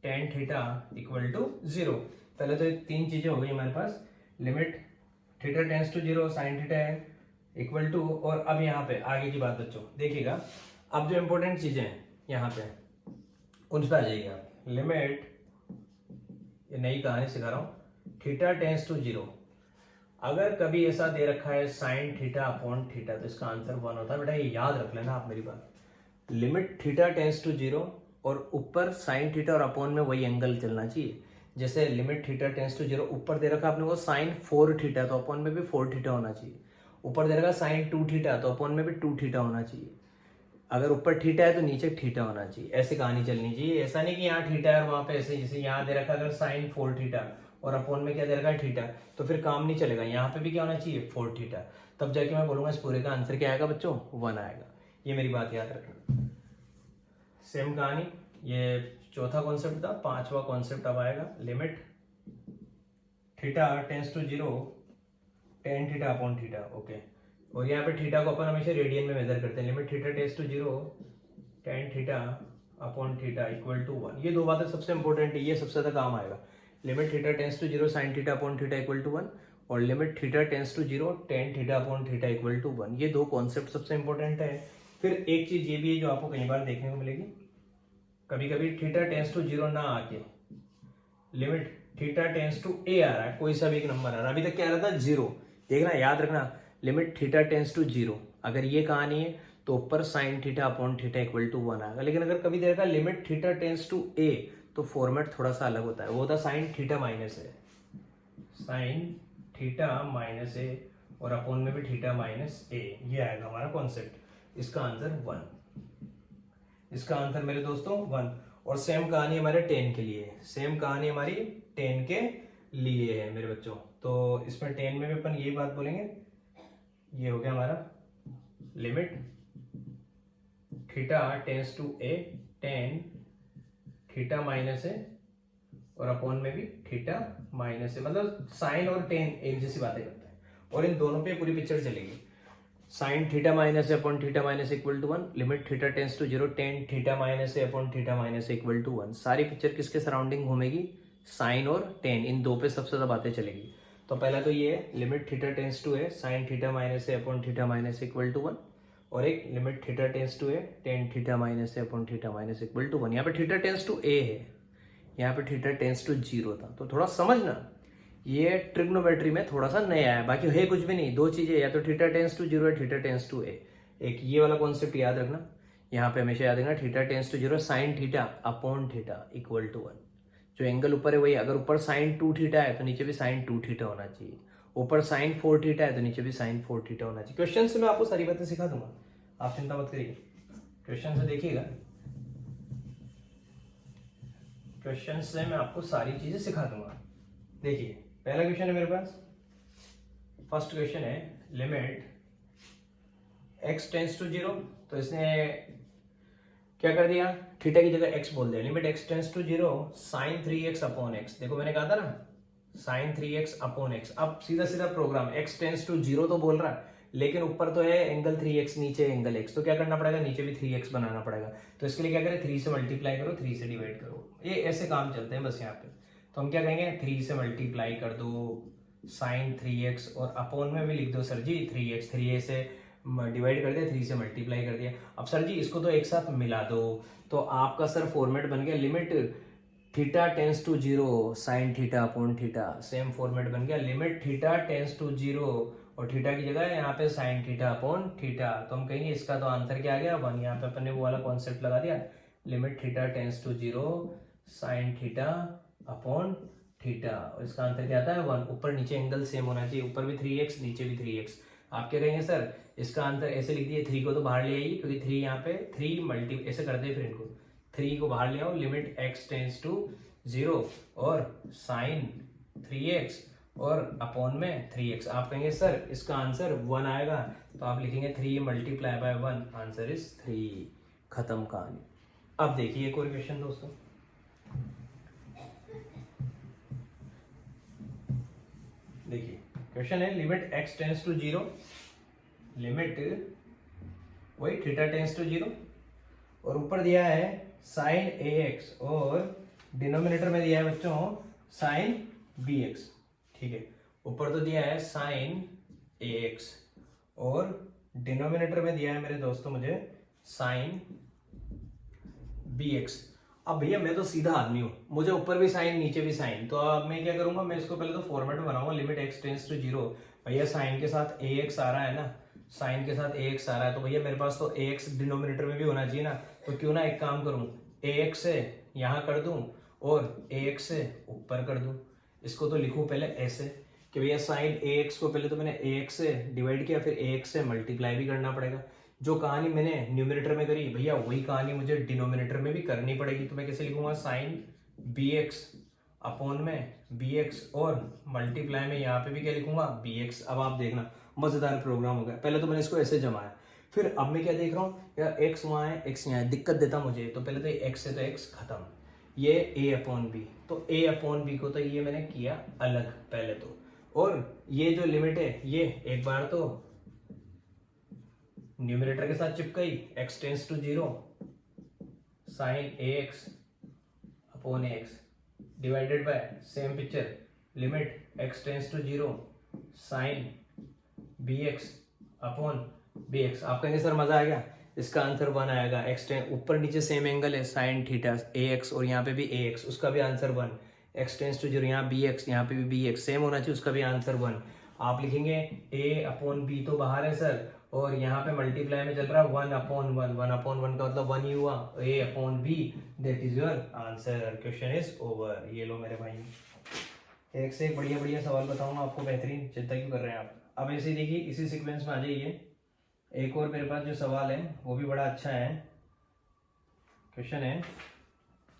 tan theta equal to 0। पहले तो ये 3 चीजें हो गई हमारे पास। Limit theta tends to 0 sine theta equal to, और अब यहाँ पे आगे की बात बच्चों देखिएगा। अब जो इंपॉर्टेंट चीजें हैं यहाँ पे उन पर आ जाइएगा। लिमिट, ये नई कहानी सिखा रहा हूं, थीटा टेंस टू 0। अगर कभी ऐसा दे रखा है साइन थीटा अपॉन थीटा तो इसका आंसर 1 होता है। बेटा ये याद रख लेना आप मेरी बात। लिमिट थीटा टेंस टू 0 और ऊपर साइन थीटा और अपॉन में वही एंगल चलना चाहिए। जैसे लिमिट थीटा टेंस टू 0 ऊपर दे रखा आपने को साइन 4 थीटा तो अपॉन में भी 4 थीटा होना चाहिए। ऊपर दे रखा साइन 2 थीटा तो अपॉन में भी 2 थीटा होना चाहिए। अगर ऊपर थीटा है तो नीचे थीटा होना चाहिए। ऐसे कहानी चलनी चाहिए। ऐसा नहीं कि यहाँ थीटा है और वहां पे ऐसे, जैसे यहाँ दे रखा अगर साइन 4 थीटा और अपॉन में क्या दे रखा है थीटा, तो फिर काम नहीं चलेगा। यहाँ पे भी क्या होना चाहिए 4 थीटा, तब जाके मैं बोलूंगा इस पूरे का आंसर क्या आएगा बच्चों 1 आएगा। ये मेरी बात याद रखना। सेम कहानी, ये चौथा कॉन्सेप्ट था, 5वां कॉन्सेप्ट अब आएगा। Limit theta tends to 0 tan theta upon theta, okay. और यहाँ पे थीटा को अपन हमेशा रेडियन में मेजर करते हैं। Limit theta tends to 0 tan theta upon theta equal to 1। ये दो बातें सबसे इंपॉर्टेंट है, ये सबसे ज्यादा काम आएगा। Limit theta tends to 0 sine theta upon theta equal to 1 और limit theta tends to 0 tan theta upon theta equal to 1। ये दो कॉन्सेप्ट सबसे इंपॉर्टेंट है। फिर एक चीज ये भी है जो आपको कई बार देखने को मिलेगी, कभी कभी थीटा टेंस टू 0 ना आके limit theta tends to a आ रहा है, कोई सा भी एक नंबर आ रहा है। अभी तक क्या आ रहा था 0, देखना याद रखना। लिमिट थीटा टेंस टू 0, अगर ये कहानी है तो ऊपर sine theta upon theta equal to 1 आएगा। लेकिन अगर कभी देखा limit theta tends to a तो फॉर्मेट थोड़ा सा अलग होता है। वो होता साइन थीटा माइनस है, साइन थीटा माइनस ए और अपॉन में भी थीटा माइनस ए। ये आएगा हमारा कॉन्सेप्ट। इसका आंसर 1। इसका आंसर मेरे दोस्तों 1। और सेम कहानी हमारे 10 के लिए है। सेम कहानी हमारी 10 के लिए है मेरे बच्चों। तो इसमें 10 में भी अपन यही बात बोलेंगे। ये हो गया हमारा limit theta tends to a tan theta minus a और अपॉन में भी थीटा माइनस ए, मतलब साइन और टेन एक जैसी बातें करते हैं और इन दोनों पे पूरी पिक्चर चलेगी। Sine theta minus a upon theta minus equal to 1, limit theta tends to 0 tan theta minus a upon theta minus equal to 1। सारी पिक्चर किसके सराउंडिंग घूमेगी, साइन और टेन, इन दो पे सबसे ज्यादा बातें चलेगी। तो पहला तो ये है limit theta tends to a sine theta minus a upon theta minus equal to 1 और एक limit theta tends to a tan theta minus a upon theta minus equal to 1। यहाँ पे थीटा टेंस टू ए है, यहाँ पे theta tends to 0 था। तो थोड़ा समझना, ये ट्रिग्नोमेट्री में थोड़ा सा नया है, बाकी है कुछ भी नहीं। दो चीजें, या तो थीटा टेंस टू 0 है थीटा टेंस टू ए। एक ये वाला कॉन्सेप्ट याद रखना, यहाँ पे हमेशा याद रखना theta tends to 0 sine theta upon theta equal to 1। जो एंगल ऊपर है वही, अगर ऊपर साइन 2 थीटा है तो नीचे भी साइन 2 थीटा होना चाहिए। ऊपर साइन 4 थीटा है तो नीचे भी साइन 4 थीटा होना चाहिए। क्वेश्चन से मैं आपको सारी बातें सिखा दूंगा, आप चिंता मत करिए। क्वेश्चन से देखिएगा, क्वेश्चन से मैं आपको सारी चीजें सिखा दूंगा। देखिए पहला क्वेश्चन है मेरे पास, फर्स्ट क्वेश्चन है लिमिट x टेंस टू 0। तो इसने क्या कर दिया, थीटा की जगह x बोल दिया। Limit x tends to 0 sine 3x upon x। देखो मैंने कहा था ना साइन 3x अपॉन x। अब सीधा सीधा प्रोग्राम, x टेंस टू 0 तो बोल रहा है लेकिन ऊपर तो है एंगल 3x, नीचे एंगल x, तो क्या करना पड़ेगा, नीचे भी 3x बनाना पड़ेगा। तो इसके लिए क्या करें, 3 से मल्टीप्लाई करो, 3 से डिवाइड करो, ये ऐसे काम चलते हैं बस यहाँ पे। तो हम क्या कहेंगे, 3 से मल्टीप्लाई कर दो साइन 3x, और अपॉन में भी लिख दो सर जी 3x, 3a से डिवाइड कर दिया, 3 से मल्टीप्लाई कर दिया। अब सर जी इसको तो एक साथ मिला दो, तो आपका सर फॉर्मेट बन गया limit theta tends to 0 sine theta upon theta, same format बन गया लिमिट थीटा टेंस टू 0 और थीटा की जगह यहाँ पे साइन थीटा अपॉन थीटा। तो हम कहेंगे इसका तो आंसर क्या आ गया 1, यहाँ पे अपन ने वो वाला कॉन्सेप्ट लगा दिया, limit theta tends to 0 sine theta upon theta, और इसका आंसर क्या आता है 1। ऊपर नीचे एंगल सेम होना चाहिए, ऊपर भी 3x नीचे भी 3x। आप क्या कहेंगे सर, इसका आंसर ऐसे लिख दिए, 3 को तो बाहर ले आइए क्योंकि 3 यहाँ पे 3 मल्टी ऐसे करते हैं, फिर इनको 3 को बाहर ले आओ, लिमिट x टेंस टू 0 और साइन 3x और अपॉन में 3x। आप कहेंगे सर इसका आंसर 1 आएगा, तो आप लिखेंगे 3 मल्टीप्लाई बाय 1, आंसर इज 3, खत्म कहानी। अब देखिए एक और क्वेश्चन दोस्तों, देखिए क्वेश्चन है limit x tends to 0, limit वही थीटा टेंस टू 0, और ऊपर दिया है साइन ax और डिनोमिनेटर में दिया है बच्चों साइन bx। ठीक है, ऊपर तो दिया है साइन ax और डिनोमिनेटर में दिया है मेरे दोस्तों मुझे साइन bx। अब भैया मैं तो सीधा आदमी हूँ, मुझे ऊपर भी साइन नीचे भी साइन, तो अब मैं क्या करूंगा, मैं इसको पहले तो फॉर्मेट में बनाऊंगा लिमिट x टेंस टू 0। भैया साइन के साथ ax आ रहा है ना, साइन के साथ ax आ रहा है, तो भैया मेरे पास तो ax डिनोमिनेटर में भी होना चाहिए ना, तो क्यों ना एक काम करूं, ax से यहाँ कर दूं और ax से ऊपर कर दूं। इसको तो लिखूं पहले ऐसे कि भैया साइन ax को पहले तो मैंने ax से डिवाइड किया, फिर ax से मल्टीप्लाई भी करना पड़ेगा। जो कहानी मैंने न्यूमिनेटर में करी भैया वही कहानी मुझे डिनोमिनेटर में भी करनी पड़ेगी। तो मैं कैसे लिखूंगा, साइन bx अपॉन में bx और मल्टीप्लाई में यहाँ पे भी क्या लिखूंगा bx। अब आप देखना मजेदार प्रोग्राम हो गया। पहले तो मैंने इसको ऐसे जमाया, फिर अब मैं क्या देख रहा हूँ यार x वहाँ है x यहाँ है, दिक्कत देता मुझे, तो पहले तो x है तो x खत्म, ये a अपॉन b, तो a अपॉन b को तो ये मैंने किया अलग पहले तो, और ये जो लिमिट है ये एक बार तो न्यूमरेटर के साथ चिपकाई, x tends to 0 sine ax upon ax divided by same picture limit x tends to 0 sine bx upon bx। आप कहेंगे सर मजा आ गया, इसका आंसर 1 आएगा। x ऊपर नीचे सेम एंगल है साइन थीटा ax और यहाँ पे भी ax, उसका भी आंसर 1। x टेंस टू 0 यहाँ bx, यहाँ पे भी bx सेम होना चाहिए, उसका भी आंसर 1। आप लिखेंगे a अपॉन b तो बाहर है सर, और यहाँ पे मल्टीप्लाई में चल रहा है 1 अपॉन 1, 1 अपॉन 1 का मतलब 1 ही हुआ, a upon b, that is your answer. Question is over. ये लो मेरे भाई, एक से एक बढ़िया बढ़िया सवाल बताऊंगा आपको, बेहतरीन, चिंता क्यों कर रहे हैं आप। अब ऐसे ही देखिए इसी सीक्वेंस में आ जाइए, एक और मेरे पास जो सवाल है वो भी बड़ा अच्छा है, क्वेश्चन है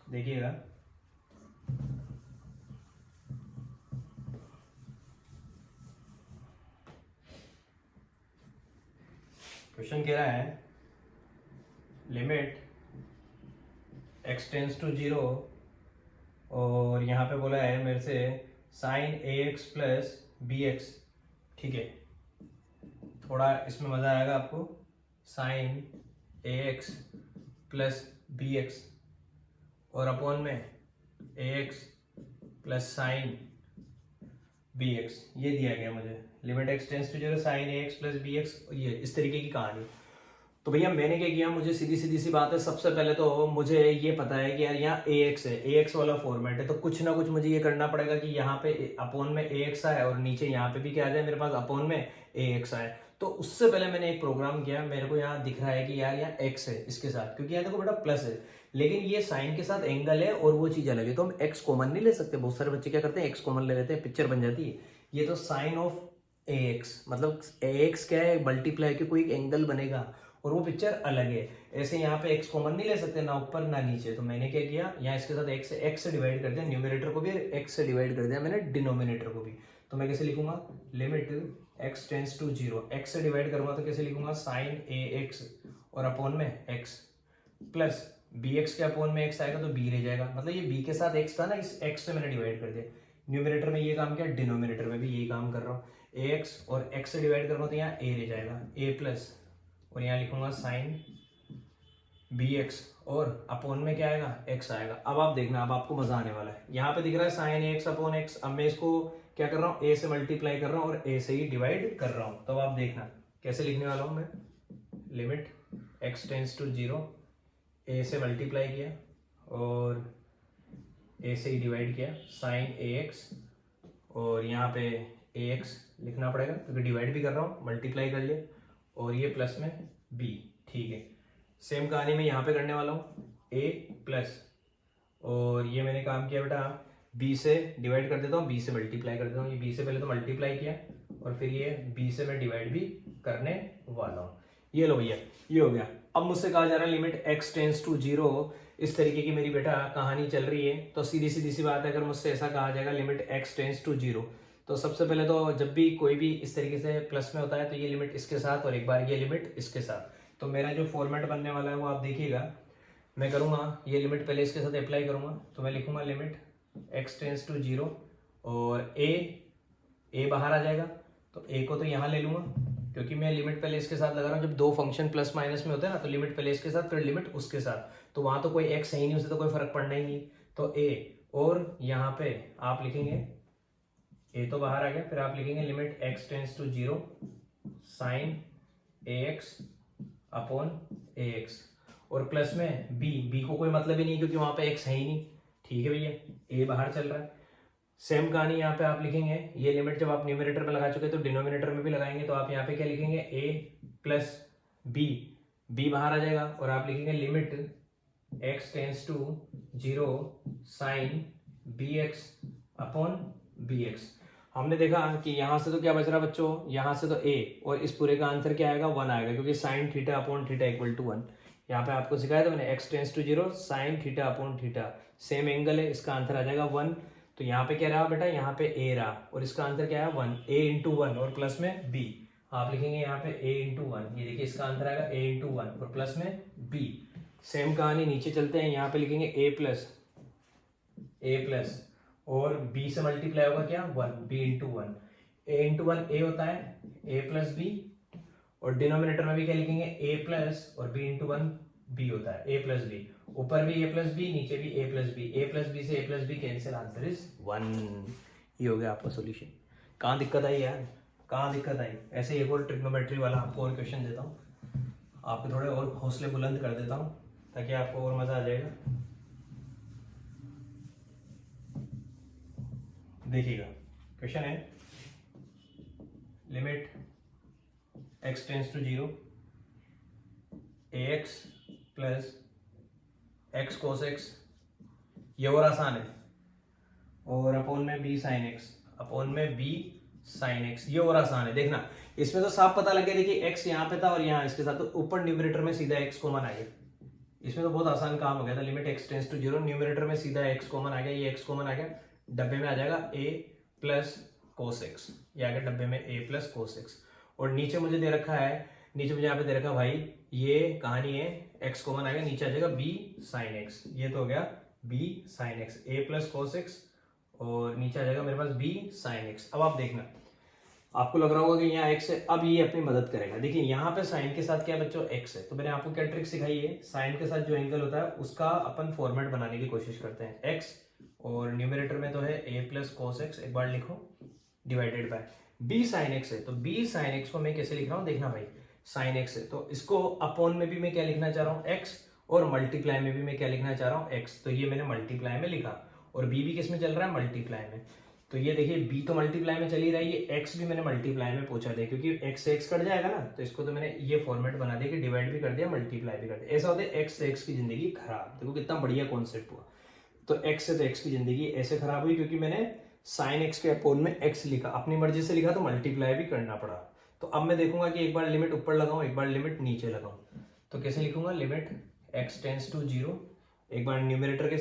देखिएगा। क्वेश्चन कह रहा है लिमिट x टेंस टू 0 और यहाँ पे बोला है मेरे से साइन ax प्लस bx। ठीक है, थोड़ा इसमें मजा आएगा आपको, साइन ax प्लस bx और अपॉन में ax प्लस साइन bx, ये दिया गया मुझे limit x tends to 0 sine ax plus bx, ये इस तरीके की कहानी। तो भैया मैंने क्या किया, मुझे सीधी सीधी सी बात है, सबसे पहले तो मुझे ये पता है कि यार यहाँ ax है, ax वाला फॉर्मेट है, तो कुछ ना कुछ मुझे ये करना पड़ेगा कि यहाँ पे अपॉन में ax आए और नीचे यहाँ पे भी क्या आ जाए मेरे पास अपॉन में ax आए। तो उससे पहले मैंने एक प्रोग्राम किया, मेरे को यहाँ दिख रहा है कि यार यहाँ x है इसके साथ, क्योंकि यहाँ देखो बेटा प्लस है, लेकिन ये साइन के साथ एंगल है और वो चीज अलग है, तो हम x कॉमन नहीं ले सकते। बहुत सारे बच्चे क्या करते हैं x कॉमन ले लेते हैं, पिक्चर बन जाती है। ये तो साइन ऑफ ax, मतलब ax क्या है, मल्टीप्लाई के कोई एक एंगल बनेगा और वो पिक्चर अलग है। ऐसे यहाँ पे x कॉमन नहीं ले सकते, ना ऊपर ना नीचे, तो मैंने क्या किया, यहाँ इसके साथ x से डिवाइड कर दिया, न्यूमरेटर को भी x से डिवाइड कर दिया मैंने डिनोमिनेटर को भी। तो मैं कैसे लिखूंगा, limit x tends to 0, x से डिवाइड करूंगा तो कैसे लिखूंगा, साइन ax और अपॉन में x प्लस bx के अपॉन में x आएगा तो b रह जाएगा, मतलब ये b के साथ x था ना, इस x से मैंने डिवाइड कर दिया। न्यूमरेटर में ये काम किया, डिनोमिनेटर में भी यही काम कर रहा हूँ। ए एक्स और एक्स से डिवाइड करूँगा तो यहाँ ए रह जाएगा ए प्लस, और यहाँ लिखूंगा साइन बी एक्स और अपोन में क्या आएगा एक्स आएगा। अब आप देखना, अब आपको मजा आने वाला है। यहाँ पे दिख रहा है साइन एक्स अपॉन एक्स। अब मैं इसको क्या कर रहा हूँ, ए से मल्टीप्लाई कर रहा हूँ और ए से ही डिवाइड कर रहा हूँ। तो आप देखना कैसे लिखने वाला हूँ मैं, लिमिट एक्स टेंस टू 0, ए से मल्टीप्लाई किया और ए से ही डिवाइड किया, साइन ए एक्स, और यहाँ पे ए एक्स लिखना पड़ेगा क्योंकि डिवाइड भी कर रहा हूँ, मल्टीप्लाई कर लिया, और ये प्लस में बी। ठीक है, सेम कहानी मैं यहाँ पे करने वाला हूँ, ए प्लस, और ये मैंने काम किया बेटा बी से डिवाइड कर देता हूँ, बी से मल्टीप्लाई कर देता हूँ। ये बी से पहले तो मल्टीप्लाई किया और फिर ये बी से मैं डिवाइड भी करने वाला हूँ। ये लो भैया, ये हो गया। अब मुझसे कहा जा रहा है लिमिट एक्स टेंस टू 0, इस तरीके की मेरी बेटा कहानी चल रही है। तो सीधी सीधी सी बात है, अगर मुझसे ऐसा कहा जाएगा लिमिट एक्स टेंस टू 0, तो सबसे पहले तो जब भी कोई भी इस तरीके से प्लस में होता है तो ये लिमिट इसके साथ और एक बार ये लिमिट इसके साथ। तो मेरा जो फॉर्मेट बनने वाला है वो आप देखिएगा, मैं करूँगा ये लिमिट पहले इसके साथ अप्लाई करूँगा। तो मैं लिखूँगा लिमिट एक्स टेंस टू 0 और ए बाहर आ जाएगा, तो ए को तो यहाँ ले लूँगा क्योंकि मैं लिमिट पहले इसके साथ लगा रहा हूँ। जब दो फंक्शन प्लस माइनस में होते हैं ना, तो लिमिट पहले इसके साथ फिर लिमिट उसके साथ, तो वहाँ तो कोई एक्स है ही नहीं, उससे तो कोई फर्क पड़ना ही नहीं। तो ए, और यहाँ पे आप लिखेंगे ए तो बाहर आ गया, फिर आप लिखेंगे limit x tends to 0 sine a x upon a x, और प्लस में बी को कोई मतलब ही नहीं क्योंकि वहां पे एक्स है ही नहीं। ठीक है भैया, ए बाहर चल रहा है। सेम कहानी यहाँ पे आप लिखेंगे, ये लिमिट जब आप न्यूमरेटर में लगा चुके तो डिनोमिनेटर में भी लगाएंगे। तो आप यहाँ पे क्या लिखेंगे, ए प्लस बी बाहर आ जाएगा, और आप लिखेंगे limit x tends to 0 sine b x upon b x. हमने देखा कि यहाँ से तो क्या बच रहा बच्चों, यहाँ से तो ए, और इस पूरे का आंसर क्या आएगा 1 आएगा, क्योंकि sine theta upon theta equal to 1। यहाँ पे आपको सिखाया था मैंने x tends to 0 sine theta upon theta, same angle है, इसका आंसर आ जाएगा 1। तो यहाँ पे क्या रहा बेटा, यहाँ पे ए रहा, और इसका आंसर क्या है 1, ए इंटू 1 और प्लस में बी। आप लिखेंगे यहाँ पे ए इंटू 1, ये देखिए इसका आंसर आएगा ए इंटू 1 और प्लस में बी। सेम कहानी नीचे चलते हैं, यहाँ पे लिखेंगे ए प्लस और b से मल्टीप्लाई होगा क्या 1, b into 1, a into 1 a होता है, a प्लस बी, और डिनोमिनेटर में भी क्या लिखेंगे a प्लस और b इंटू 1 b होता है, a प्लस बी। ऊपर भी a प्लस बी, नीचे भी a प्लस बी से a plus b cancel, answer is 1। ये हो गया आपका सोल्यूशन। कहाँ दिक्कत आई यार, कहाँ दिक्कत आई? ऐसे एक और ट्रिग्नोमेट्री वाला आपको और क्वेश्चन देता हूँ, आपके थोड़े और हौसले बुलंद कर देता हूँ ताकि आपको और मजा आ जाएगा। देखिएगा, क्वेश्चन है limit x tends to 0 a x plus x cos x, ये और आसान है, और अपोन में बी साइन एक्स, अपोन में बी साइन एक्स, ये और आसान है। देखना इसमें तो साफ पता लग गया, देखिए एक्स यहाँ पे था और यहाँ इसके साथ, तो ऊपर न्यूमरेटर में सीधा एक्स कॉमन आ गया। इसमें तो बहुत आसान काम हो गया था, limit x tends to 0, numerator में सीधा एक्स कॉमन आ गया, ये एक्स कॉमन आ गया, डब्बे में आ जाएगा a प्लस कोस एक्स, ये आ गया डब्बे में a प्लस कोस एक्स। और नीचे मुझे दे रखा है, नीचे मुझे यहाँ पे दे रखा है भाई, ये कहानी है x कॉमन आ गया, नीचे आ जाएगा b साइन एक्स, ये तो हो गया b sine x, a plus cos x, और नीचे आ जाएगा मेरे पास b साइन एक्स। अब आप देखना, आपको लग रहा होगा कि यहाँ x है, अब ये अपनी मदद करेगा। देखिए यहाँ पे साइन के साथ क्या बच्चों x है, तो मैंने आपको क्या ट्रिक सिखाई है, साइन के साथ जो एंगल होता है उसका अपन फॉर्मेट बनाने की कोशिश करते हैं, x और न्यूमरेटर में तो है a प्लस कोस एक्स, एक बार लिखो, divided by b sine x है। तो b साइन एक्स को मैं कैसे लिख रहा हूँ, देखना भाई, साइन एक्स है तो इसको अपॉन में भी मैं क्या लिखना चाह रहा हूँ x, और मल्टीप्लाई में भी मैं क्या लिखना चाह रहा हूँ x, तो ये मैंने मल्टीप्लाई में लिखा, और b भी किस में चल रहा है, मल्टीप्लाई में। तो ये देखिए b तो मल्टीप्लाई में चल ही रहा है, ये x भी मैंने मल्टीप्लाई में पूछा था, क्योंकि x से x कट जाएगा ना, तो इसको तो मैंने ये फॉर्मेट बना दिया कि डिवाइड भी कर दिया, मल्टीप्लाई भी कर दिया। ऐसा होता है x से x की जिंदगी खराब, देखो कितना बढ़िया कॉन्सेप्ट हुआ। तो x से तो x की जिंदगी ऐसे खराब हुई क्योंकि मैंने साइन x के अपोन में x लिखा, अपनी मर्जी से लिखा, तो मल्टीप्लाई भी करना पड़ा। तो अब मैं देखूंगा कि एक बार लिमिट ऊपर लगाऊं, एक बार लिमिट नीचे लगाऊं, तो कैसे लिखूंगा, लिमिट x टेंस टू 0, एक बार न्यूमरेटर के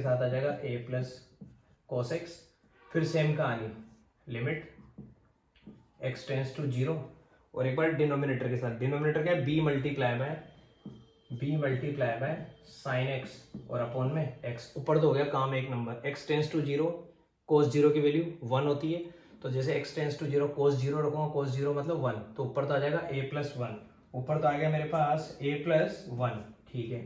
साथ आ जाएगा a प्लस कोस एक्स, फिर सेम कहानी, लिमिट x टेंस टू 0, और एक बार डिनोमिनेटर के साथ, डिनोमिनेटर क्या है, b multiply by sine x, और अपॉन में x, ऊपर तो हो गया काम एक नंबर, x टेंस टू 0, कोस 0 की वैल्यू 1 होती है, तो जैसे x टेंस टू 0 cos 0 रखूंगा, cos 0 मतलब 1, तो ऊपर तो आ जाएगा a प्लस 1, ऊपर तो आ गया मेरे पास a प्लस 1, ठीक है,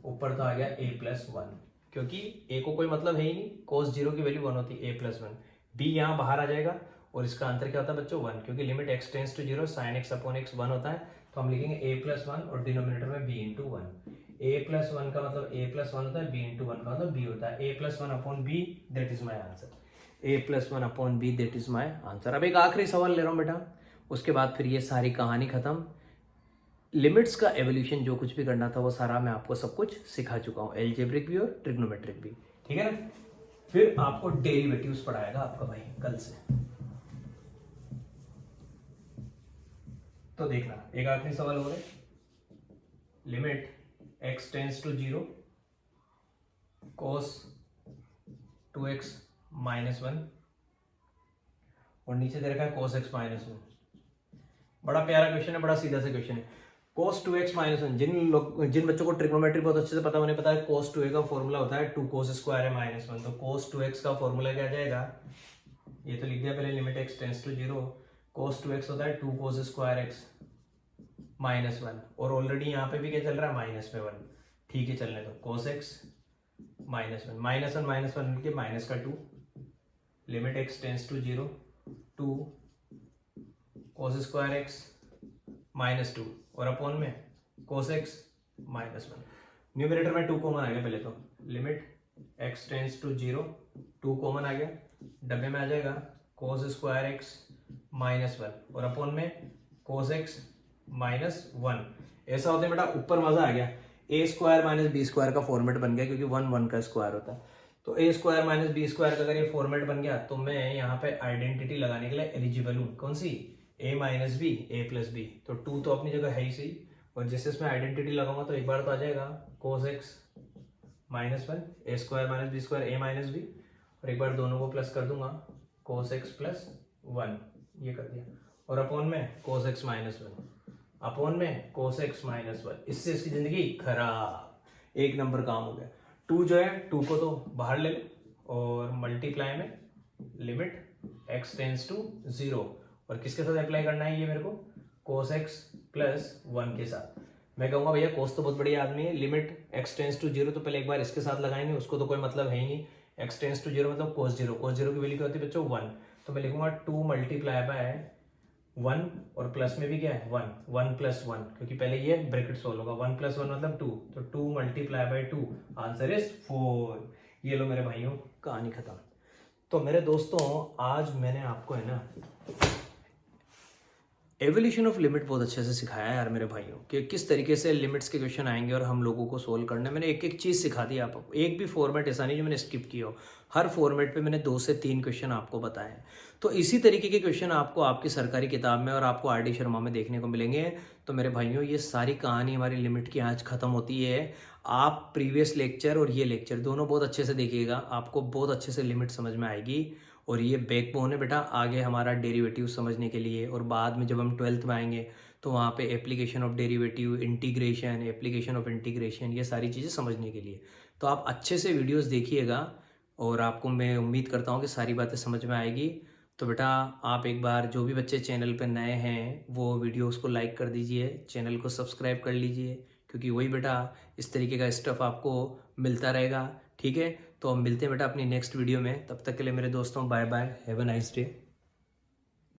ऊपर तो आ गया a प्लस 1, क्योंकि a को कोई मतलब है ही नहीं, cos 0 की वैल्यू 1 होती है, a प्लस 1, b यहाँ बाहर आ जाएगा और इसका आंसर क्या होता है बच्चों 1, क्योंकि limit x tends to 0 sin x upon x 1 होता है, तो हम लिखेंगे a प्लस 1 और डिनोमिनेटर में b इंटू 1, a प्लस 1 का मतलब a प्लस 1 होता है, b इंटू 1 का मतलब b होता है, a plus 1 upon b, that is my answer, a plus 1 upon b, that is my answer. अब एक आखिरी सवाल ले रहा हूँ बेटा, उसके बाद फिर ये सारी कहानी खत्म। लिमिट्स का एवोल्यूशन जो कुछ भी करना था वो सारा मैं आपको सब कुछ सिखा चुका हूँ, एल्जेब्रिक भी और ट्रिग्नोमेट्रिक भी, ठीक है ना। फिर आपको डेरिवेटिव्स पढ़ाएगा आपका भाई कल से। तो देखना एक आखिरी सवाल हो रहा है, limit x tends to 0 cos 2x minus 1 और नीचे दे रखा है cos x माइनस 1। बड़ा प्यारा क्वेश्चन है, बड़ा सीधा सा क्वेश्चन है। cos 2x माइनस 1, जिन बच्चों को ट्रिग्नोमेट्री बहुत अच्छे से पता होने पता है, cos 2a का फॉर्मूला होता है 2 cos स्क्वायर है माइनस 1, तो cos 2x का फॉर्मूला क्या जाएगा, ये तो लिख दिया पहले, limit x tends to 0 cos 2x होता है 2 cos स्क्वायर x माइनस 1, और ऑलरेडी यहाँ पे भी क्या चल रहा है माइनस में 1, ठीक है चलने दो, cos x माइनस 1 माइनस 1 मिलके माइनस का 2, limit x tends to 0 2 cos square x minus 2 और अपॉन में cos x माइनस 1, न्यूमरेटर में 2 कॉमन आ गया पहले, तो limit x tends to 0 2 common आ गया, डब्बे में आ जाएगा cos स्क्वायर x माइनस 1 और अपॉन में cos x माइनस 1। ऐसा होता है बेटा, ऊपर मजा आ गया, a square minus b square का फॉर्मेट बन गया, क्योंकि 1 1 का स्क्वायर होता है, तो a square minus b square का अगर ये फॉर्मेट बन गया तो मैं यहाँ पे आइडेंटिटी लगाने के लिए एलिजिबल हूँ, कौन सी, a minus b a plus b, तो 2 तो अपनी जगह है ही सही, और जैसे इसमें आइडेंटिटी लगाऊंगा तो एक बार तो आ जाएगा cos x minus 1, a square minus b square a minus b, और एक बार दोनों को प्लस कर दूंगा cos x प्लस 1, ये कर दिया, और अपॉन में cos x माइनस 1, अपॉन में cos x माइनस 1, इससे इसकी जिंदगी खराब, एक नंबर काम हो गया। 2 जो है 2 को तो बाहर ले लो और मल्टीप्लाई में लिमिट x टेंस टू 0, और किसके साथ अप्लाई करना है ये मेरे को, cos x प्लस 1 के साथ। मैं कहूँगा भैया cos तो बहुत बढ़िया आदमी है, लिमिट x टेंस टू 0 तो पहले एक बार इसके साथ लगाएंगे, उसको तो कोई मतलब है ही नहीं, x टेंस टू 0 मतलब cos 0, cos 0 की वैल्यू क्या होती है बच्चों 1, तो मैं लिखूंगा 2 मल्टीप्लाई बाय 1 और प्लस में भी क्या है 1 1 प्लस 1, क्योंकि पहले ये ब्रैकेट सोल्व होगा, 1 प्लस 1 मतलब 2, तो 2 मल्टीप्लाई बाय 2, आंसर इज 4। ये लो मेरे भाइयों, कहानी खत्म। तो मेरे दोस्तों आज मैंने आपको है ना एवोल्यूशन ऑफ लिमिट बहुत अच्छे से सिखाया है यार मेरे भाइयों, कि किस तरीके से लिमिट्स के क्वेश्चन आएंगे और हम लोगों को सोल्व करना है। मैंने एक एक चीज़ सिखा दी आपको, एक भी फॉर्मेट ऐसा नहीं जो मैंने स्किप किया हो, हर फॉर्मेट पे मैंने 2 से 3 क्वेश्चन आपको बताए हैं। तो इसी तरीके के क्वेश्चन आपको आपकी सरकारी किताब में और आपको आर डी शर्मा में देखने को मिलेंगे। तो मेरे भाइयों ये सारी कहानी हमारी लिमिट की आज खत्म होती है। आप प्रीवियस लेक्चर और ये लेक्चर दोनों बहुत अच्छे से देखिएगा, आपको बहुत अच्छे से लिमिट समझ में आएगी, और ये बैकबोन है बेटा आगे हमारा डेरिवेटिव समझने के लिए, और बाद में जब हम 12th में आएंगे तो वहाँ पे application of derivative, integration, application of integration, ये सारी चीज़ें समझने के लिए। तो आप अच्छे से वीडियोस देखिएगा और आपको मैं उम्मीद करता हूँ कि सारी बातें समझ में आएगी। तो बेटा आप एक बार जो भी बच्चे चैनल पर नए हैं वो वीडियोज़ को लाइक कर दीजिए, चैनल को सब्सक्राइब कर लीजिए, क्योंकि वही बेटा इस तरीके का स्टफ़ आपको मिलता रहेगा, ठीक है। तो हम मिलते हैं बेटा अपनी नेक्स्ट वीडियो में, तब तक के लिए मेरे दोस्तों bye bye, have a nice day.